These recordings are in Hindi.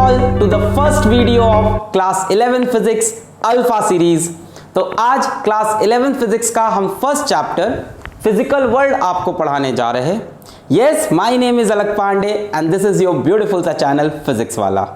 all to the first video of class 11 physics alpha series. तो आज क्लास 11 फिजिक्स का हम फर्स्ट चैप्टर फिजिकल वर्ल्ड आपको पढ़ाने जा रहे हैं। Yes, my name is Alak Pandey and this is your beautiful सा चैनल फिजिक्स वाला।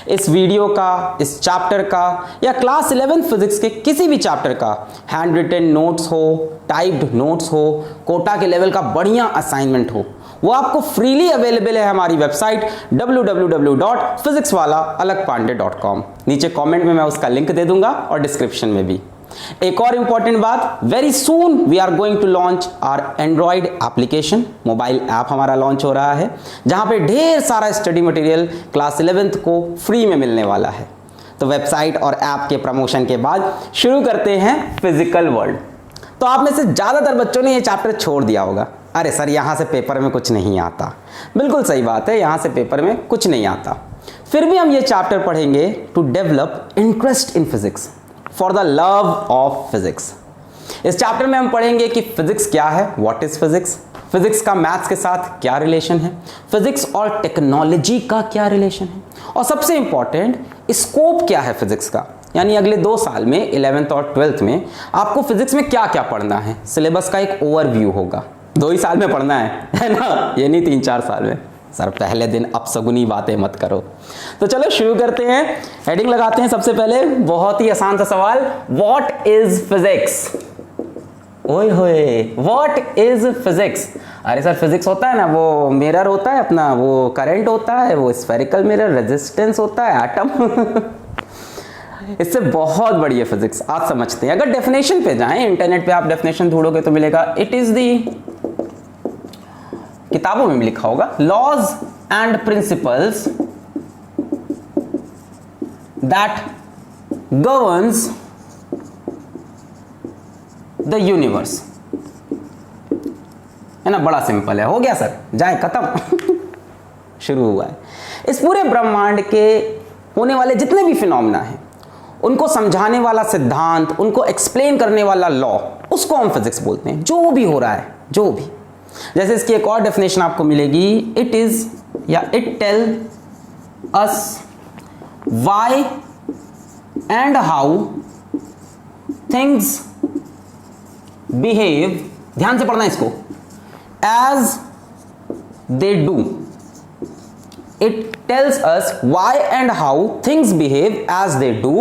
इस वीडियो का, इस चैप्टर का या क्लास 11 फिजिक्स के किसी भी चैप्टर का हैंड रिटन नोट्स हो, टाइप्ड नोट्स हो, कोटा के लेवल का बढ़िया असाइनमेंट हो, वो आपको फ्रीली अवेलेबल है हमारी वेबसाइट www.physicswala-alakpande.com। नीचे कमेंट में मैं उसका लिंक दे दूंगा और डिस्क्रिप्शन में भी। एक और इंपॉर्टेंट बात, very soon we are going to launch our Android application. Mobile app हमारा लॉन्च हो रहा है जहां पे ढेर सारा स्टडी मटेरियल क्लास 11th को फ्री में मिलने वाला है। तो वेबसाइट और ऐप के प्रमोशन के बाद शुरू करते हैं फिजिकल वर्ल्ड। तो आप में से ज्यादातर बच्चों ने ये चैप्टर छोड़ दिया होगा। अरे सर, यहां से पेपर में कुछ नहीं आता। बिल्कुल सही बात है, यहां से पेपर में कुछ नहीं आता। फिर भी हम ये चैप्टर पढ़ेंगे to develop interest in physics, for the love of physics. इस चैप्टर में हम पढ़ेंगे कि फिजिक्स क्या है, व्हाट इज फिजिक्स, फिजिक्स का मैथ्स के साथ क्या रिलेशन है, फिजिक्स और टेक्नोलॉजी का क्या रिलेशन है, और सबसे इंपॉर्टेंट स्कोप क्या है फिजिक्स का। यानी अगले 2 साल में 11th और 12th में आपको फिजिक्स में क्या क्या पढ़ना है। सिलेबस का एक ओवरव्यू होगा। 2 ही साल में पढ़ना है ना, ये नहीं 3-4 साल में। सर पहले दिन अपसगुनी बातें मत करो। तो चलो शुरू करते हैं, हेडिंग लगाते हैं। सबसे पहले बहुत ही आसान सा सवाल, व्हाट इज फिजिक्स। ओए होए, व्हाट इज फिजिक्स। अरे सर, फिजिक्स होता है ना, वो मिरर होता है अपना, वो करंट होता है, वो स्फेरिकल मिरर, रेजिस्टेंस होता है, एटम इससे बहुत बड़ी है फिजिक्स, आज समझते हैं। अगर डेफिनेशन पे जाएं, इंटरनेट पे आप डेफिनेशन ढूंढोगे तो मिलेगा, इट इज दी, किताबों में भी लिखा होगा, laws and principles that governs the universe. है ना, बड़ा सिंपल है। हो गया सर, जाए खत्म शुरू हुआ है। इस पूरे ब्रह्मांड के होने वाले जितने भी फिनोमेना हैं, उनको समझाने वाला सिद्धांत, उनको एक्सप्लेन करने वाला लॉ, उसको हम फिजिक्स बोलते हैं। जो भी हो रहा है, जो भी। जैसे इसकी एक और डेफिनेशन आपको मिलेगी, इट इज या it tell us why and how things behave, ध्यान से पढ़ना इसको, as they do. It tells us why and how things behave as they do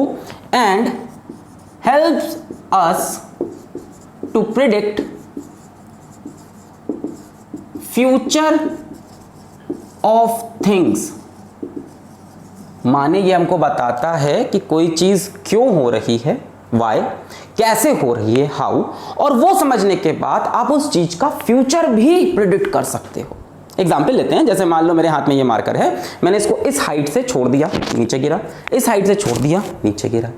and helps us to predict future of things। माने ये हमको बताता है कि कोई चीज क्यों हो रही है, why, कैसे हो रही है, how, और वो समझने के बाद आप उस चीज का फ्यूचर भी प्रिडिक्ट कर सकते हो। एग्जाम्पल लेते हैं, जैसे मान लो मेरे हाथ में ये मार्कर है, मैंने इसको इस हाइट से छोड़ दिया, नीचे गिरा, इस हाइट से छोड़ दिया, नीचे गिरा।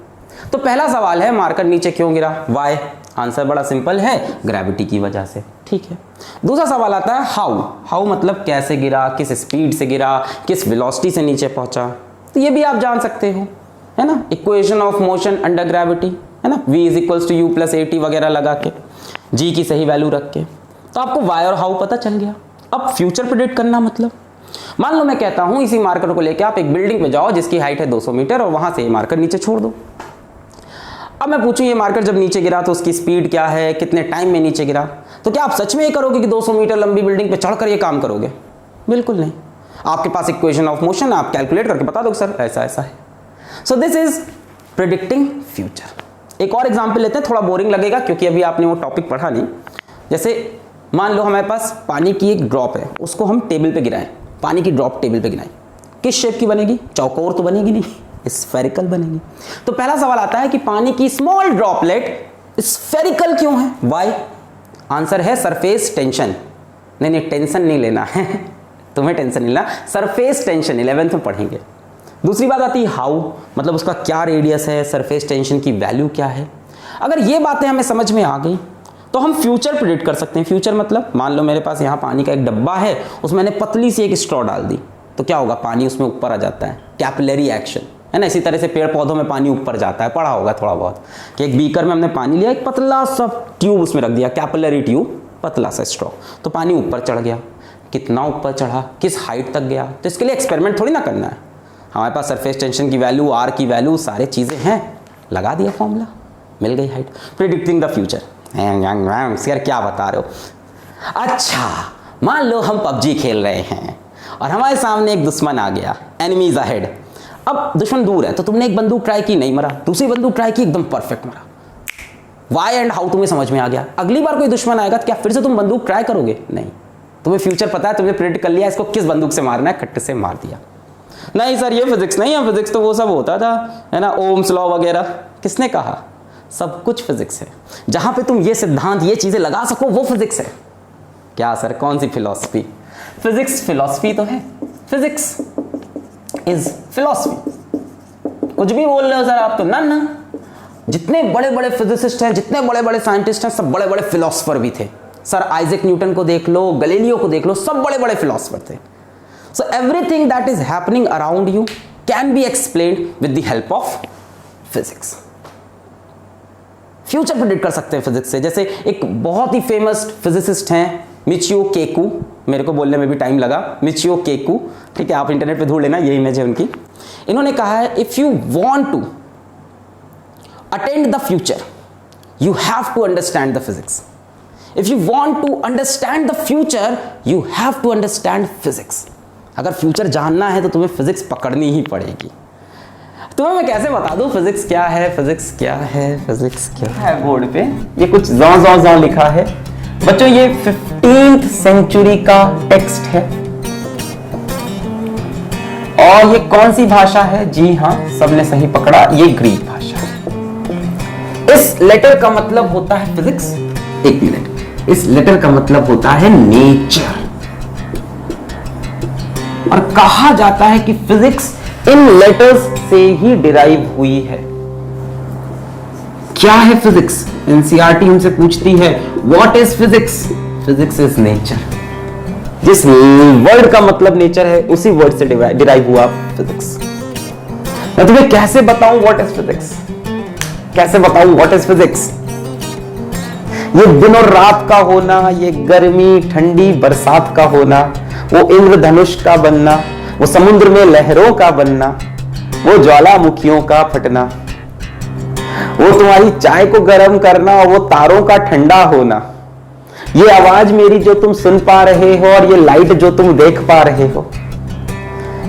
तो पहला सवाल है, मार्कर नीचे क्यों गिरा, वाई। आंसर बड़ा सिंपल है, ग्रेविटी की वजह से। ठीक है। दूसरा सवाल आता है हाउ। हाउ मतलब कैसे गिरा, किस स्पीड से गिरा, किस वेलोसिटी से नीचे पहुंचा। तो ये भी आप जान सकते हो, है ना, equation of motion under gravity, है ना, v is equals to u plus at वगैरह लगा के, g की सही वैल्यू रख के, तो आपको वाई और हाउ पता चल गया। अब फ्यूचर प्रेडिक्ट करना मतलब, मान लो मैं कहता हूं इसी मार्कर को लेके आप एक बिल्डिंग पे जाओ जिसकी हाइट है 200 मीटर और वहां से ये मार्कर नीचे छोड़ दो। अब मैं पूछूं ये मार्कर जब नीचे गिरा तो उसकी स्पीड क्या है, कितने टाइम में नीचे गिरा, तो क्या आप सच में ये करोगे कि 200 मीटर लंबी बिल्डिंग पे चढ़कर ये काम करोगे? बिल्कुल नहीं। आपके पास इक्वेशन ऑफ मोशन, आप कैलकुलेट करके बता दो सर ऐसा ऐसा है। सो दिस इज प्रिडिक्टिंग फ्यूचर। एक और एग्जाम्पल लेते हैं, थोड़ा बोरिंग लगेगा क्योंकि अभी आपने वो टॉपिक पढ़ा नहीं। जैसे मान लो हमारे पास पानी की एक ड्रॉप है, उसको हम टेबल पे गिराएं, पानी की ड्रॉप टेबल पे गिराएं, किस शेप की बनेगी? चौकोर तो बनेगी नहीं, स्फेरिकल बनेगी। तो पहला सवाल आता है कि पानी की स्मॉल ड्रॉपलेट स्फेरिकल क्यों है, व्हाई? आंसर है सरफेस टेंशन। नहीं, टेंशन नहीं लेना है तुम्हें टेंशन नहीं लेना, सरफेस टेंशन 11th में पढ़ेंगे। दूसरी बात आती है हाउ, मतलब उसका क्या रेडियस है, सरफेस टेंशन की वैल्यू क्या है। अगर ये बातें हमें समझ में आ गई तो हम फ्यूचर प्रेडिक्ट कर सकते हैं। फ्यूचर मतलब मान लो मेरे पास यहाँ पानी का एक डब्बा है, उसमें मैंने पतली सी एक स्ट्रॉ डाल दी, तो क्या होगा, पानी उसमें ऊपर आ जाता है, कैपिलरी एक्शन, है ना। इसी तरह से पेड़ पौधों में पानी ऊपर जाता है, पढ़ा होगा थोड़ा बहुत, कि एक बीकर में हमने पानी लिया, एक पतला सा ट्यूब उसमें रख दिया, कैपिलरी ट्यूब, पतला सा स्ट्रॉ, तो पानी ऊपर चढ़ गया। कितना ऊपर चढ़ा, किस हाइट तक गया, तो इसके लिए एक्सपेरिमेंट थोड़ी ना करना है, हमारे पास सरफेस टेंशन की वैल्यू, आर की वैल्यू, सारे चीज़ें हैं, लगा दिया फॉर्मूला, मिल गई हाइट। प्रिडिक्टिंग द फ्यूचर, यार क्या बता रहे हो। अच्छा मान लो हम पबजी खेल रहे हैं और हमारे सामने एक दुश्मन आ गया, एनिमीज अहेड। अब दुश्मन दूर है तो तुमने एक बंदूक ट्राई की, नहीं मरा, दूसरी बंदूक ट्राई की, एकदम परफेक्ट मरा। वाई एंड हाउ तुम्हें समझ में आ गया। अगली बार कोई दुश्मन आएगा तो क्या फिर से तुम बंदूक ट्राई करोगे? नहीं, तुम्हें फ्यूचर पता है, तुमने प्रेडिक्ट कर लिया इसको किस बंदूक से मारना है, खट्टे से मार दिया। नहीं सर ये फिजिक्स नहीं है, फिजिक्स तो वो सब होता था, है ना, ओम्स लॉ वगैरह। किसने कहा? सब कुछ फिजिक्स है। जहां पे तुम ये सिद्धांत, ये चीजें लगा सको वो फिजिक्स है। क्या सर कौन सी फिलॉसफी? फिजिक्स फिलॉसफी तो है, फिजिक्स इज फिलॉसफी। कुछ भी बोल रहे हो सर आप तो। ना ना, जितने बड़े बड़े फिजिसिस्ट हैं, जितने बड़े बड़े साइंटिस्ट हैं, सब बड़े बड़े फिलोसफर भी थे। सर आइजैक न्यूटन को देख लो, गैलीलियो को देख लो, सब बड़े बड़े फिलोसफर थे। So everything that is happening around you can be explained with the help of physics. Future predict कर सकते हैं फिजिक्स से। जैसे एक बहुत ही फेमस फिजिसिस्ट हैं मिचियो केकू, मेरे को बोलने में भी टाइम लगा, मिचियो केकू, ठीक है, आप इंटरनेट पे ढूंढ लेना, ये इमेज है उनकी। इन्होंने कहा है if you want to attend the future you have to understand the physics. If you want to understand the future you have to understand physics. अगर फ्यूचर जानना है तो तुम्हें फिजिक्स पकड़नी ही पड़ेगी। तुम्हें मैं कैसे बता दूं फिजिक्स क्या है, फिजिक्स क्या है, फिजिक्स क्या है। बोर्ड पे ये कुछ जौ लिखा है बच्चों, ये 15th सेंचुरी का टेक्स्ट है। और ये कौन सी भाषा है? जी हाँ, सबने सही पकड़ा, ये ग्रीक भाषा है। इस लेटर का मतलब होता है फिजिक्स। एक मिनट, इस लेटर का मतलब होता है नेचर। और कहा जाता है कि फिजिक्स इन लेटर्स से ही डिराइव हुई है। क्या है फिजिक्स? एनसीईआरटी हमसे पूछती है what is physics? Physics is nature. जिस वर्ड का मतलब नेचर है उसी वर्ड से डिराइव हुआ फिजिक्स। मैं तुम्हें कैसे बताऊं व्हाट इज फिजिक्स? कैसे बताऊं व्हाट इज फिजिक्स? ये दिन और रात का होना, ये गर्मी ठंडी बरसात का होना, वो इंद्रधनुष का बनना, वो समुद्र में लहरों का बनना, वो ज्वालामुखियों का फटना, वो तुम्हारी चाय को गर्म करना और वो तारों का ठंडा होना, ये आवाज मेरी जो तुम सुन पा रहे हो और ये लाइट जो तुम देख पा रहे हो,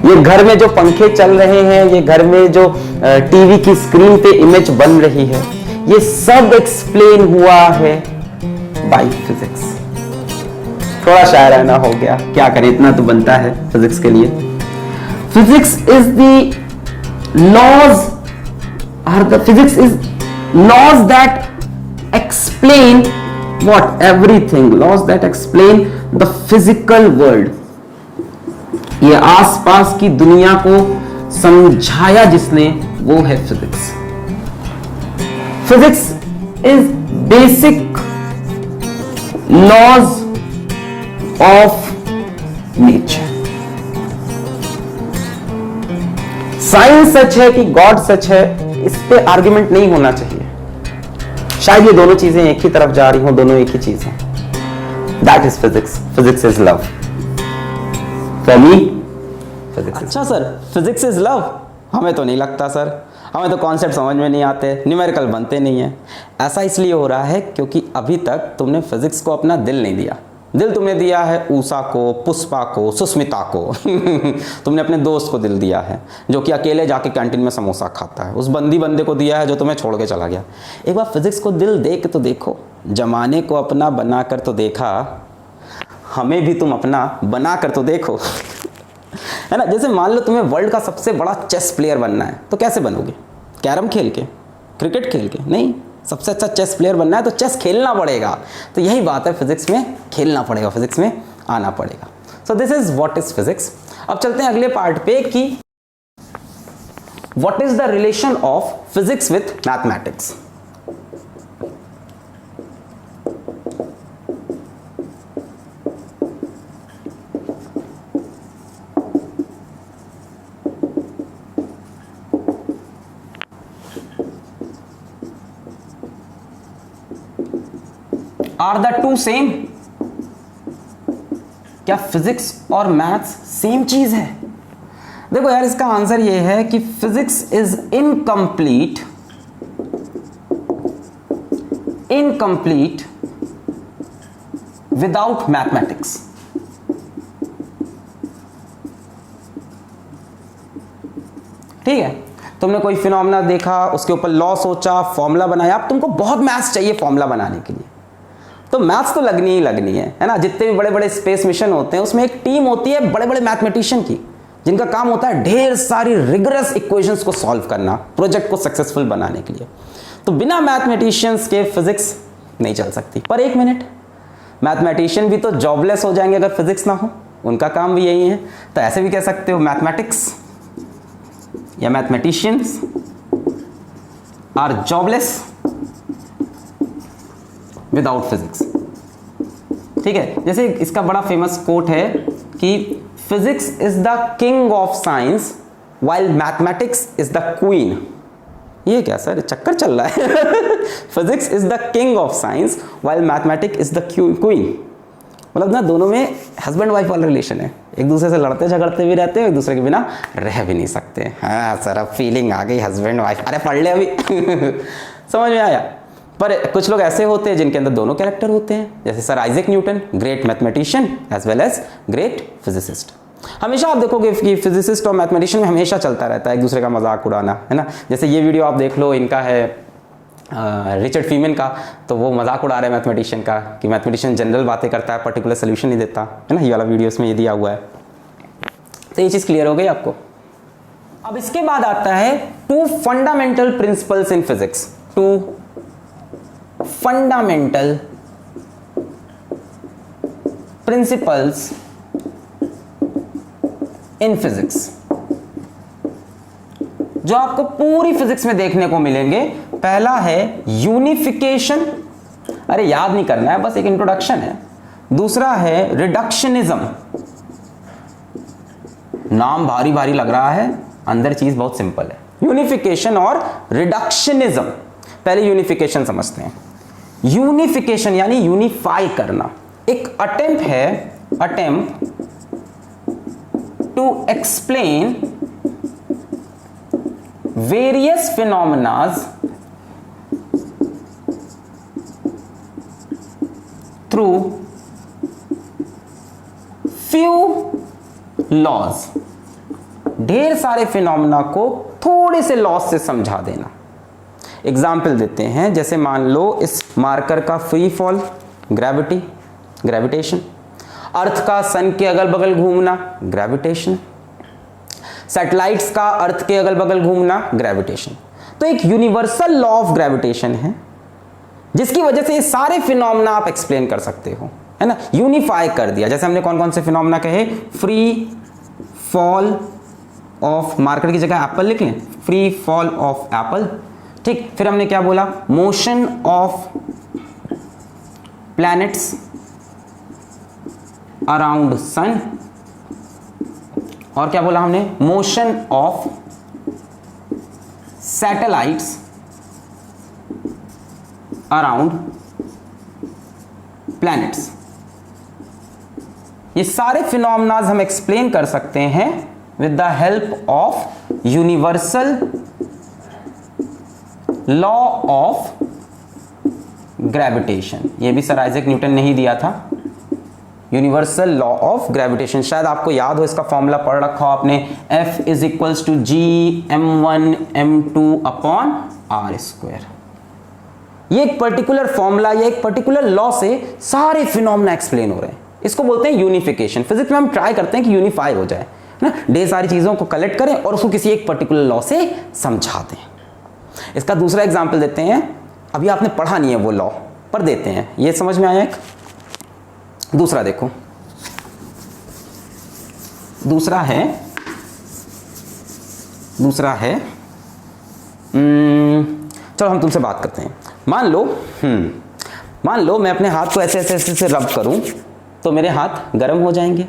ये घर में जो पंखे चल रहे हैं, ये घर में जो टीवी की स्क्रीन पे इमेज बन रही है, ये सब एक्सप्लेन हुआ है बाय फिजिक्स। थोड़ा शायराना हो गया, क्या करें, इतना तो बनता है फिजिक्स के लिए। फिजिक्स इज द लॉज और the physics is laws that explain what? Everything. Laws that explain the physical world. ये आसपास की दुनिया को समझाया जिसने, वो है physics. Physics is basic laws of nature. Science सच है कि गॉड सच है, इस पे आर्ग्यूमेंट नहीं होना चाहिए। शायद ये दोनों चीजें एक ही तरफ जा रही हो, दोनों एक ही चीज है। That is physics. Physics is love for me. अच्छा सर, फिजिक्स इज लव? हमें तो नहीं लगता सर, हमें तो कॉन्सेप्ट समझ में नहीं आते, न्यूमेरिकल बनते नहीं है। ऐसा इसलिए हो रहा है क्योंकि अभी तक तुमने फिजिक्स को अपना दिल नहीं दिया। दिल तुमने दिया है ऊषा को, पुष्पा को, सुस्मिता को तुमने अपने दोस्त को दिल दिया है जो कि अकेले जाके कैंटीन में समोसा खाता है। उस बंदे को दिया है जो तुम्हें छोड़ के चला गया। एक बार फिजिक्स को दिल दे के तो देखो, जमाने को अपना बना कर तो देखा, हमें भी तुम अपना बना कर तो देखो है ना। जैसे मान लो तुम्हें वर्ल्ड का सबसे बड़ा चेस प्लेयर बनना है तो कैसे बनोगे? कैरम खेल के, क्रिकेट खेल के? नहीं, सबसे अच्छा चेस प्लेयर बनना है तो चेस खेलना पड़ेगा। तो यही बात है, फिजिक्स में खेलना पड़ेगा, फिजिक्स में आना पड़ेगा। So this is what is physics. अब चलते हैं अगले पार्ट पे कि what is the relation of physics with mathematics. Are the two same? क्या फिजिक्स और मैथ्स सेम चीज है? देखो यार, इसका आंसर ये है कि physics is incomplete without mathematics. ठीक है, तुमने कोई फिनोमेना देखा, उसके ऊपर लॉ सोचा, फॉर्मूला बनाया। अब तुमको बहुत मैथ्स चाहिए फॉर्मूला बनाने के लिए, तो मैथ्स तो लगनी ही लगनी है ना। जितने भी बड़े बड़े स्पेस मिशन होते हैं उसमें एक टीम होती है बड़े बड़े मैथमेटिशियन की, जिनका काम होता है ढेर सारी रिगरस इक्वेशंस को सॉल्व करना प्रोजेक्ट को सक्सेसफुल बनाने के लिए। तो बिना मैथमेटिशियंस के फिजिक्स नहीं चल सकती। पर एक मिनट, मैथमेटिशियन भी तो जॉबलेस हो जाएंगे अगर फिजिक्स ना हो, उनका काम भी यही है। तो ऐसे भी कह सकते हो मैथमेटिक्स या mathematicians are jobless without physics. ठीक है, जैसे इसका बड़ा फेमस कोट है कि physics is the king of science while mathematics is the queen. ये क्या सर, चक्कर चल रहा है। Physics is the king of science while mathematics is the queen. मतलब ना, दोनों में हस्बैंड वाइफ वाला रिलेशन है, एक दूसरे से लड़ते झगड़ते भी रहते हैं, एक दूसरे के बिना रह भी नहीं सकते। हाँ सर, अब फीलिंग आ गई हस्बैंड वाइफ। अरे पढ़ ले अभी। समझ में आया। पर कुछ लोग ऐसे होते हैं जिनके अंदर दोनों कैरेक्टर होते हैं, जैसे sir Isaac Newton, great mathematician as well as great physicist. हमेशा आप देखोगे कि फिजिसिस्ट और मैथमेटिशियन में हमेशा चलता रहता है एक दूसरे का मजाक उड़ाना, है ना। जैसे ये वीडियो आप देख लो, इनका है रिचर्ड फीमन का, तो वो मजाक उड़ा रहे हैं मैथमेटिशियन का कि मैथमेटिशियन जनरल बातें करता है, पर्टिकुलर सोल्यूशन नहीं देता, है ना। ये वाला वीडियो इसमें ये दिया हुआ है। तो ये चीज़ क्लियर हो गई आपको। अब इसके बाद आता है two fundamental principles in physics. Two fundamental principles in physics, जो आपको पूरी फिजिक्स में देखने को मिलेंगे। पहला है यूनिफिकेशन, अरे याद नहीं करना है, बस एक इंट्रोडक्शन है। दूसरा है रिडक्शनिज्म, नाम भारी भारी लग रहा है, अंदर चीज बहुत सिंपल है। यूनिफिकेशन और रिडक्शनिज्म। पहले यूनिफिकेशन समझते हैं। यूनिफिकेशन यानी यूनिफाई करना, एक अटेम्प्ट है, attempt to explain various phenomena through few laws। ढेर सारे फिनोमेना को थोड़े से लॉज से समझा देना। एग्जाम्पल देते हैं, जैसे मान लो इस मार्कर का फ्री फॉल, ग्रेविटी, ग्रेविटेशन। अर्थ का सन के अगल बगल घूमना, ग्रेविटेशन। सैटेलाइट्स का अर्थ के अगल बगल घूमना, ग्रेविटेशन। तो एक यूनिवर्सल लॉ ऑफ ग्रेविटेशन है जिसकी वजह से ये सारे फिनोमेना आप एक्सप्लेन कर सकते हो, है ना। यूनिफाई कर दिया। जैसे हमने कौन कौन से फिनोमेना कहे, फ्री फॉल ऑफ, मार्कर की जगह एप्पल लिख लें, फ्री फॉल ऑफ एप्पल। ठीक, फिर हमने क्या बोला, motion of planets around sun, और क्या बोला हमने, motion of satellites around planets. ये सारे फिनोमेनाज हम एक्सप्लेन कर सकते हैं with the help of universal law of gravitation. ये भी सर आइजैक न्यूटन ने ही दिया था, यूनिवर्सल लॉ ऑफ ग्रेविटेशन। शायद आपको याद हो, इसका फॉर्मूला पढ़ रखा हो आपने, F is equals to G m1 m2 upon r square. ये एक पर्टिकुलर फॉर्मूला या एक पर्टिकुलर लॉ से सारे फिनोमेना एक्सप्लेन हो रहे हैं, इसको बोलते हैं यूनिफिकेशन। फिजिक्स में हम ट्राई करते हैं कि यूनिफाई हो जाए ना, ढेर सारी चीजों को कलेक्ट करें और उसको किसी एक पर्टिकुलर लॉ से समझा दें। इसका दूसरा एग्जाम्पल देते हैं, अभी आपने पढ़ा नहीं है वो लॉ, पर देते हैं, ये समझ में आया। एक दूसरा देखो, दूसरा है चलो हम तुमसे बात करते हैं। मान लो मैं अपने हाथ को ऐसे ऐसे ऐसे से रब करूं तो मेरे हाथ गर्म हो जाएंगे,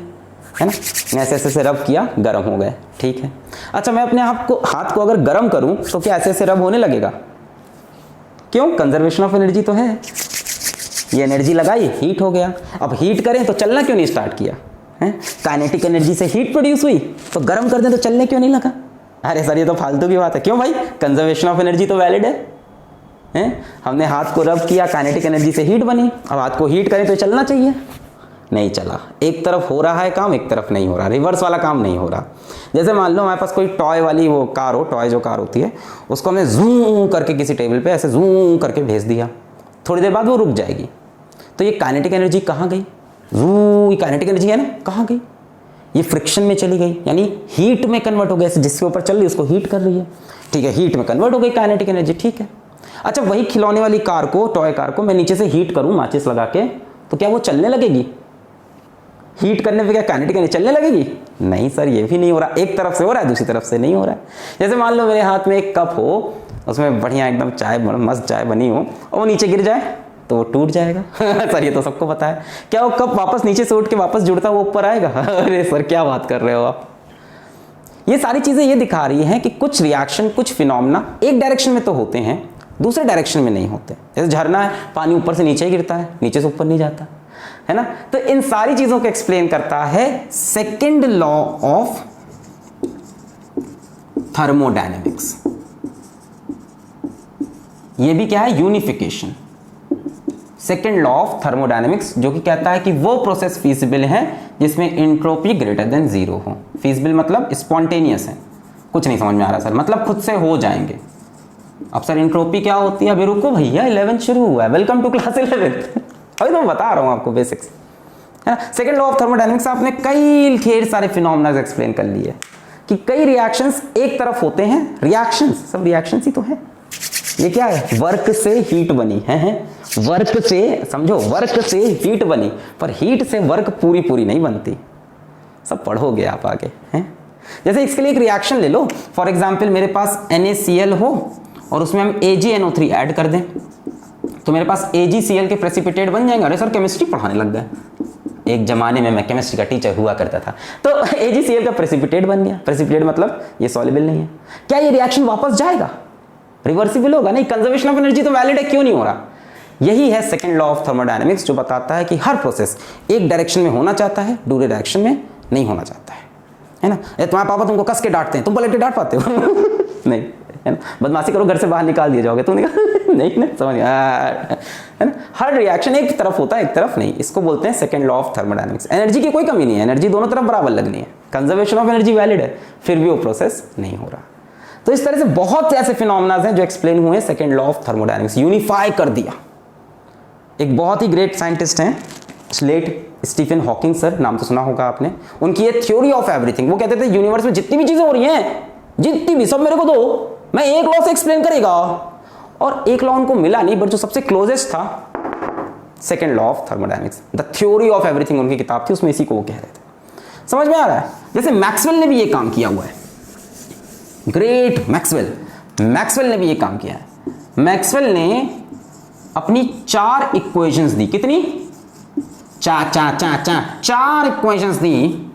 है ना। मैं ऐसे ऐसे से रब किया, गर्म हो गए, ठीक है। अच्छा, मैं अपने हाथ को अगर गर्म करूं तो क्या ऐसे ऐसे रब होने लगेगा? क्यों? कंजर्वेशन ऑफ एनर्जी तो है, ये एनर्जी लगाई, हीट हो गया। अब हीट करें तो चलना क्यों नहीं स्टार्ट किया? हैं? काइनेटिक एनर्जी से हीट प्रोड्यूस हुई तो गर्म कर दें तो चलने क्यों नहीं लगा? अरे सर ये तो फालतू की बात है। क्यों भाई? कंजर्वेशन ऑफ एनर्जी तो वैलिड है, हैं? हमने हाथ को रब किया, काइनेटिक एनर्जी से हीट बनी, अब हाथ को हीट करें तो चलना चाहिए, नहीं चला। एक तरफ हो रहा है काम, एक तरफ नहीं हो रहा, रिवर्स वाला काम नहीं हो रहा। जैसे मान लो हमारे पास कोई टॉय वाली वो कार हो, टॉय जो कार होती है, उसको हमने जूम करके किसी टेबल पे ऐसे जूम करके भेज दिया, थोड़ी देर बाद वो रुक जाएगी, तो ये काइनेटिक एनर्जी कहाँ गई? ये काइनेटिक एनर्जी है ना, कहाँ गई? ये फ्रिक्शन में चली गई, यानी हीट में कन्वर्ट हो गया। जिसके ऊपर चल रही है उसको हीट कर रही है, ठीक है, हीट में कन्वर्ट हो गई काइनेटिक एनर्जी, ठीक है। अच्छा, वही खिलौने वाली कार को, टॉय कार को मैं नीचे से हीट करूं माचिस लगा के, तो क्या वो चलने लगेगी? हीट करने पे क्या काइनेटिक एनर्जी चलने लगेगी? नहीं सर, ये भी नहीं हो रहा। एक तरफ से हो रहा है, दूसरी तरफ से नहीं हो रहा है। जैसे मान लो मेरे हाथ में एक कप हो, उसमें बढ़िया एकदम चाय, मस्त चाय बनी हो, और वो नीचे गिर जाए तो वो टूट जाएगा। सर ये तो सबको पता है। क्या वो कप वापस नीचे से उठ के वापस जुड़ता वो ऊपर आएगा? अरे सर क्या बात कर रहे हो आप। ये सारी चीजें ये दिखा रही हैं कि कुछ रिएक्शन, कुछ फिनोमेना एक डायरेक्शन में तो होते हैं, दूसरे डायरेक्शन में नहीं होते। जैसे झरना है, पानी ऊपर से नीचे ही गिरता है, नीचे से ऊपर नहीं जाता है ना। तो इन सारी चीजों को एक्सप्लेन करता है सेकंड लॉ ऑफ थर्मोडायनेमिक्स। ये भी क्या है? Unification. Second law of thermodynamics, जो कि कहता है कि वो प्रोसेस फीजिबल है जिसमें एंट्रोपी ग्रेटर देन जीरो हो। फीजिबल मतलब स्पॉन्टेनियस है। कुछ नहीं समझ में आ रहा सर, मतलब खुद से हो जाएंगे। अब सर एंट्रोपी क्या होती है? अभी रुको भैया, 11th शुरू हुआ है, वेलकम टू क्लास 11th। अभी तो मैं बता रहा हूं आपको बेसिक्स, है ना। सेकेंड लॉ ऑफ थर्मोडायनेमिक्स आपने कई ढेर सारे फिनोमेना एक्सप्लेन कर लिए कि कई रिएक्शंस एक तरफ होते हैं। रिएक्शंस, सब रिएक्शंस ही तो है। ये क्या है? वर्क से हीट बनी है, वर्क से, समझो, वर्क से हीट बनी, पर हीट से वर्क पूरी पूरी नहीं बनती। सब पढ़ोगे आप आगे, हैं। जैसे इसके लिए एक रिएक्शन ले लो, फॉर एग्जांपल मेरे पास NaCl हो और उसमें हम AgNO3 ऐड कर दें, तो मेरे पास AgCl के प्रेसिपिटेट बन जाएंगे। अरे सर केमिस्ट्री पढ़ाने लग गए। एक जमाने में मैं केमिस्ट्री का टीचर हुआ करता था, तो AgCl का प्रेसिपिटेट बन गया। प्रेसिपिटेट मतलब ये सॉल्युबल नहीं है। क्या ये रिएक्शन वापस जाएगा? रिवर्सिबल होगा? नहीं। कंजर्वेशन ऑफ एनर्जी तो वैलिड है, क्यों नहीं हो रहा? यही है सेकंड लॉ ऑफ थर्मोडायनेमिक्स, जो बताता है कि हर प्रोसेस एक डायरेक्शन में होना चाहता है, दूसरे डायरेक्शन में नहीं होना चाहता है ना। तुम्हारे पापा तुमको कस के डांटते हैं, तुम पलट के डांट पाते हो? नहीं, है ना। बदमाशी करो, घर से बाहर निकाल दिए जाओगे, तुम निकाल नहीं ना, समझ है ना। हर रिएक्शन एक तरफ होता है, एक तरफ नहीं। इसको बोलते हैं second law of thermodynamics. Energy की कोई कमी नहीं है, एनर्जी दोनों तरफ बराबर लगनी है। कंजर्वेशन ऑफ एनर्जी वैलिड है, फिर भी वो प्रोसेस नहीं हो रहा। तो इस तरह से बहुत से ऐसे फिनोमेना हैं जो एक्सप्लेन हुए second law of thermodynamics. Unify कर दिया। एक बहुत ही ग्रेट साइंटिस्ट हैं स्टीफन हॉकिंग सर, नाम तो सुना होगा आपने। उनकी ये थ्योरी ऑफ एवरीथिंग, वो कहते थे यूनिवर्स में जितनी भी चीजें हो रही हैं, जितनी भी, सब मेरे को दो, मैं एक लॉ से एक्सप्लेन करेगा। और एक लॉ उनको मिला नहीं, बट जो सबसे क्लोजेस्ट था, second law of thermodynamics, the theory of everything उनकी किताब थी, उसमें इसी को वो कह रहे थे। समझ में आ रहा है? जैसे मैक्सवेल ने भी ये काम किया हुआ है, ग्रेट मैक्सवेल ने भी ये काम किया है। मैक्सवेल ने अपनी 4 इक्वेशंस दी। कितनी? चार इक्वेशंस दी।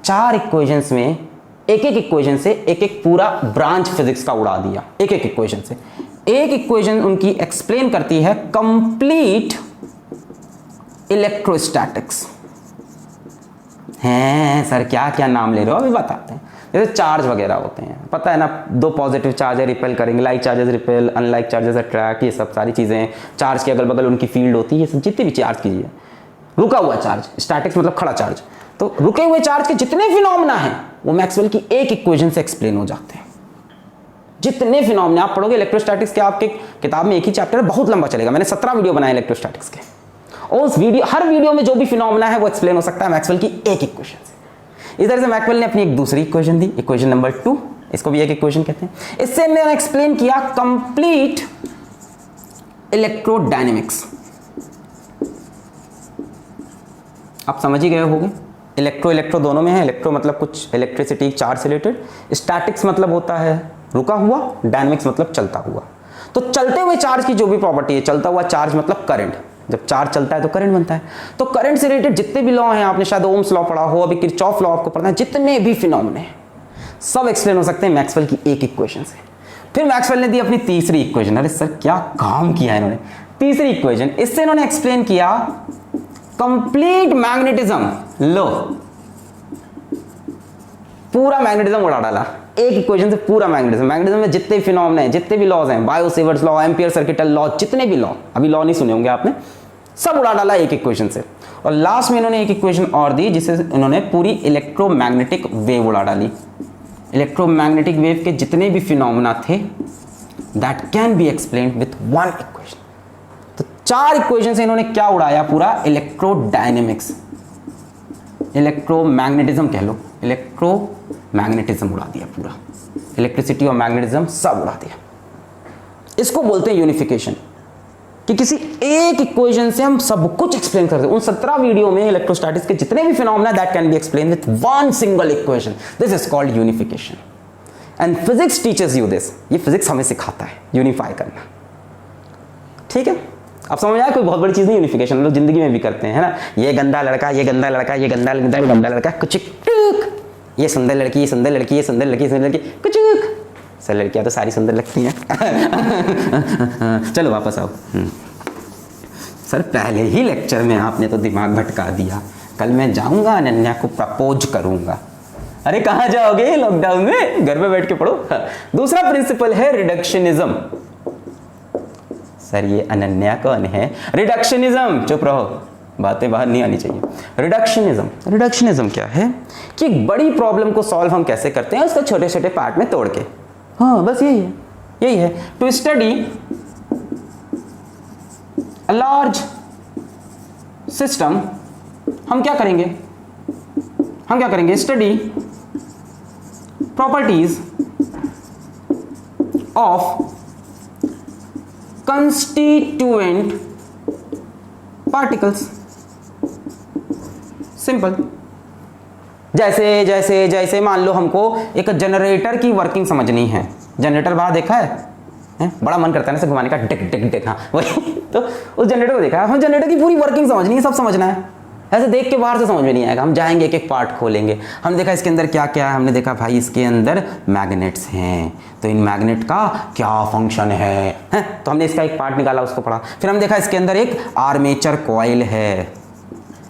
4 इक्वेशंस में एक इक्वेशन से एक पूरा ब्रांच फिजिक्स का उड़ा दिया। एक इक्वेशन से एक इक्वेशन उनकी एक्सप्लेन करती है कंप्लीट इलेक्ट्रोस्टैटिक्स। हैं सर क्या क्या नाम ले रहे हो, अभी बताते हैं। जैसे चार्ज वगैरह होते हैं, पता है ना, 2 पॉजिटिव चार्ज है रिपेल करेंगे, like charges repel, unlike charges attract, ये सब सारी चीजें। चार्ज के अगल बगल उनकी फील्ड होती है, ये सब जितनी भी चार्ज कीजिए। रुका हुआ चार्ज, स्टैटिक्स मतलब खड़ा चार्ज। तो रुके हुए चार्ज के जितने फिनोमेना हैं वो मैक्सवेल की एक इक्वेशन से एक्सप्लेन हो जाते हैं। जितने फिनोमेना आप पढ़ोगे इलेक्ट्रोस्टैटिक्स के, आपके किताब में एक ही चैप्टर है, बहुत लंबा चलेगा। मैंने 17 वीडियो बनाए इलेक्ट्रोस्टैटिक्स के, और उस वीडियो, हर वीडियो में जो भी फिनोमेना है वो एक्सप्लेन हो सकता है मैक्सवेल की एक इक्वेशन से। इस तरह से मैक्सवेल ने अपनी एक दूसरी इक्वेशन दी, इक्वेशन नंबर 2, इसको भी एक इक्वेशन कहते हैं। इससे मैंने एक्सप्लेन किया कंप्लीट इलेक्ट्रोडायनेमिक्स। आप समझ ही गए होंगे, इलेक्ट्रो दोनों में है। इलेक्ट्रो मतलब कुछ इलेक्ट्रिसिटी, चार्ज से रिलेटेड। स्टैटिक्स मतलब होता है रुका हुआ, डायनेमिक्स मतलब चलता हुआ। तो चलते हुए चार्ज की जो भी प्रॉपर्टी है, चलता हुआ चार्ज मतलब करंट। जब चार्ज चलता है तो करंट बनता है। तो करंट से रिलेटेड जितने भी लॉ हैं, आपने शायद ओम्स लॉ पढ़ा हो, अभी किरचॉफ लॉ आपको पढ़ना है, जितने भी फिनोमेना हैं सब एक्सप्लेन हो सकते हैं मैक्सवेल की एक इक्वेशन से। फिर मैक्सवेल ने दी अपनी तीसरी इक्वेशन। अरे सर क्या काम किया इन्होंने। तीसरी इक्वेशन, इससे इन्होंने एक्सप्लेन किया कंप्लीट मैग्नेटिज्म, लो पूरा मैग्नेटिज्म उड़ा डाला एक इक्वेशन से, पूरा मैग्नेटिज्म। मैग्नेटिज्म में जितने फिनोमेना हैं, जितने भी लॉज हैं, bio-Savart's law, ampere circuital law, जितने भी लॉ, अभी लॉ नहीं सुने होंगे आपने, सब उड़ा डाला एक इक्वेशन से। और लास्ट में इन्होंने एक इक्वेशन और दी जिससे इन्होंने पूरी इलेक्ट्रोमैग्नेटिक वेव उड़ा डाली। इलेक्ट्रोमैग्नेटिक वेव के जितने भी फिनोमेना थे that can be explained with one equation. तो 4 इक्वेशन से इन्होंने क्या उड़ाया, पूरा इलेक्ट्रोडायनेमिक्स, इलेक्ट्रोमैग्नेटिज्म कह लो, इलेक्ट्रोमैग्नेटिज्म उड़ा दिया पूरा, इलेक्ट्रिसिटी और मैग्नेटिज्म सब उड़ा दिया। इसको बोलते हैं यूनिफिकेशन, कि किसी एक इक्वेशन से हम सब कुछ एक्सप्लेन करते हैं। उन 17 वीडियो में इलेक्ट्रोस्टैटिक्स के जितने भी phenomena that can be explain with one single equation, this is called unification. And physics teachers you this, ये फिजिक्स हमें सिखाता है यूनिफाई करना। ठीक है, अब समझ आया, कोई बहुत बड़ी चीज नहीं यूनिफिकेशन, लोग जिंदगी में भी करते हैं, है ना, ये गंदा लड़का, ये गंदा लड़का, ये गंदा लड़का, ये गंदा लड़का, कुछ ये सुंदर लड़की, ये सुंदर लड़की, ये सुंदर लड़की, सुंदर लड़की, कुछ सर लड़कियां तो सारी सुंदर लगती हैं। चलो वापस आओ। सर पहले ही लेक्चर में आपने तो दिमाग भटका दिया, कल मैं जाऊंगा अनन्या को प्रपोज करूंगा। अरे कहाँ जाओगे लॉकडाउन में, घर में बैठ के पढ़ो। दूसरा प्रिंसिपल है रिडक्शनिज्म। सर ये अनन्या कौन है? रिडक्शनिज्म, चुप रहो, बातें बाहर नहीं आनी चाहिए। रिडक्शनिज्म क्या है कि एक बड़ी प्रॉब्लम को सॉल्व हम कैसे करते हैं, उसको छोटे छोटे पार्ट में तोड़ के। हाँ बस यही है। To study a large system हम क्या करेंगे, study properties of constituent particles. Simple. जैसे मान लो हमको एक जनरेटर की वर्किंग समझनी है। जनरेटर बाहर देखा है? बड़ा मन करता है ना से घुमाने का, टिक टिक टिक। हाँ वही तो, उस जनरेटर को देखा है, हम जनरेटर की पूरी वर्किंग समझनी है, सब समझना है। ऐसे देख के बाहर से समझ में नहीं आएगा, हम जाएंगे एक एक पार्ट खोलेंगे। हम देखा इसके अंदर क्या क्या है, हमने देखा भाई इसके अंदर मैग्नेट्स हैं, तो इन मैग्नेट का क्या फंक्शन है, तो हमने इसका एक पार्ट निकाला, उसको पढ़ा। फिर हम देखा इसके अंदर एक आर्मेचर कॉइल है,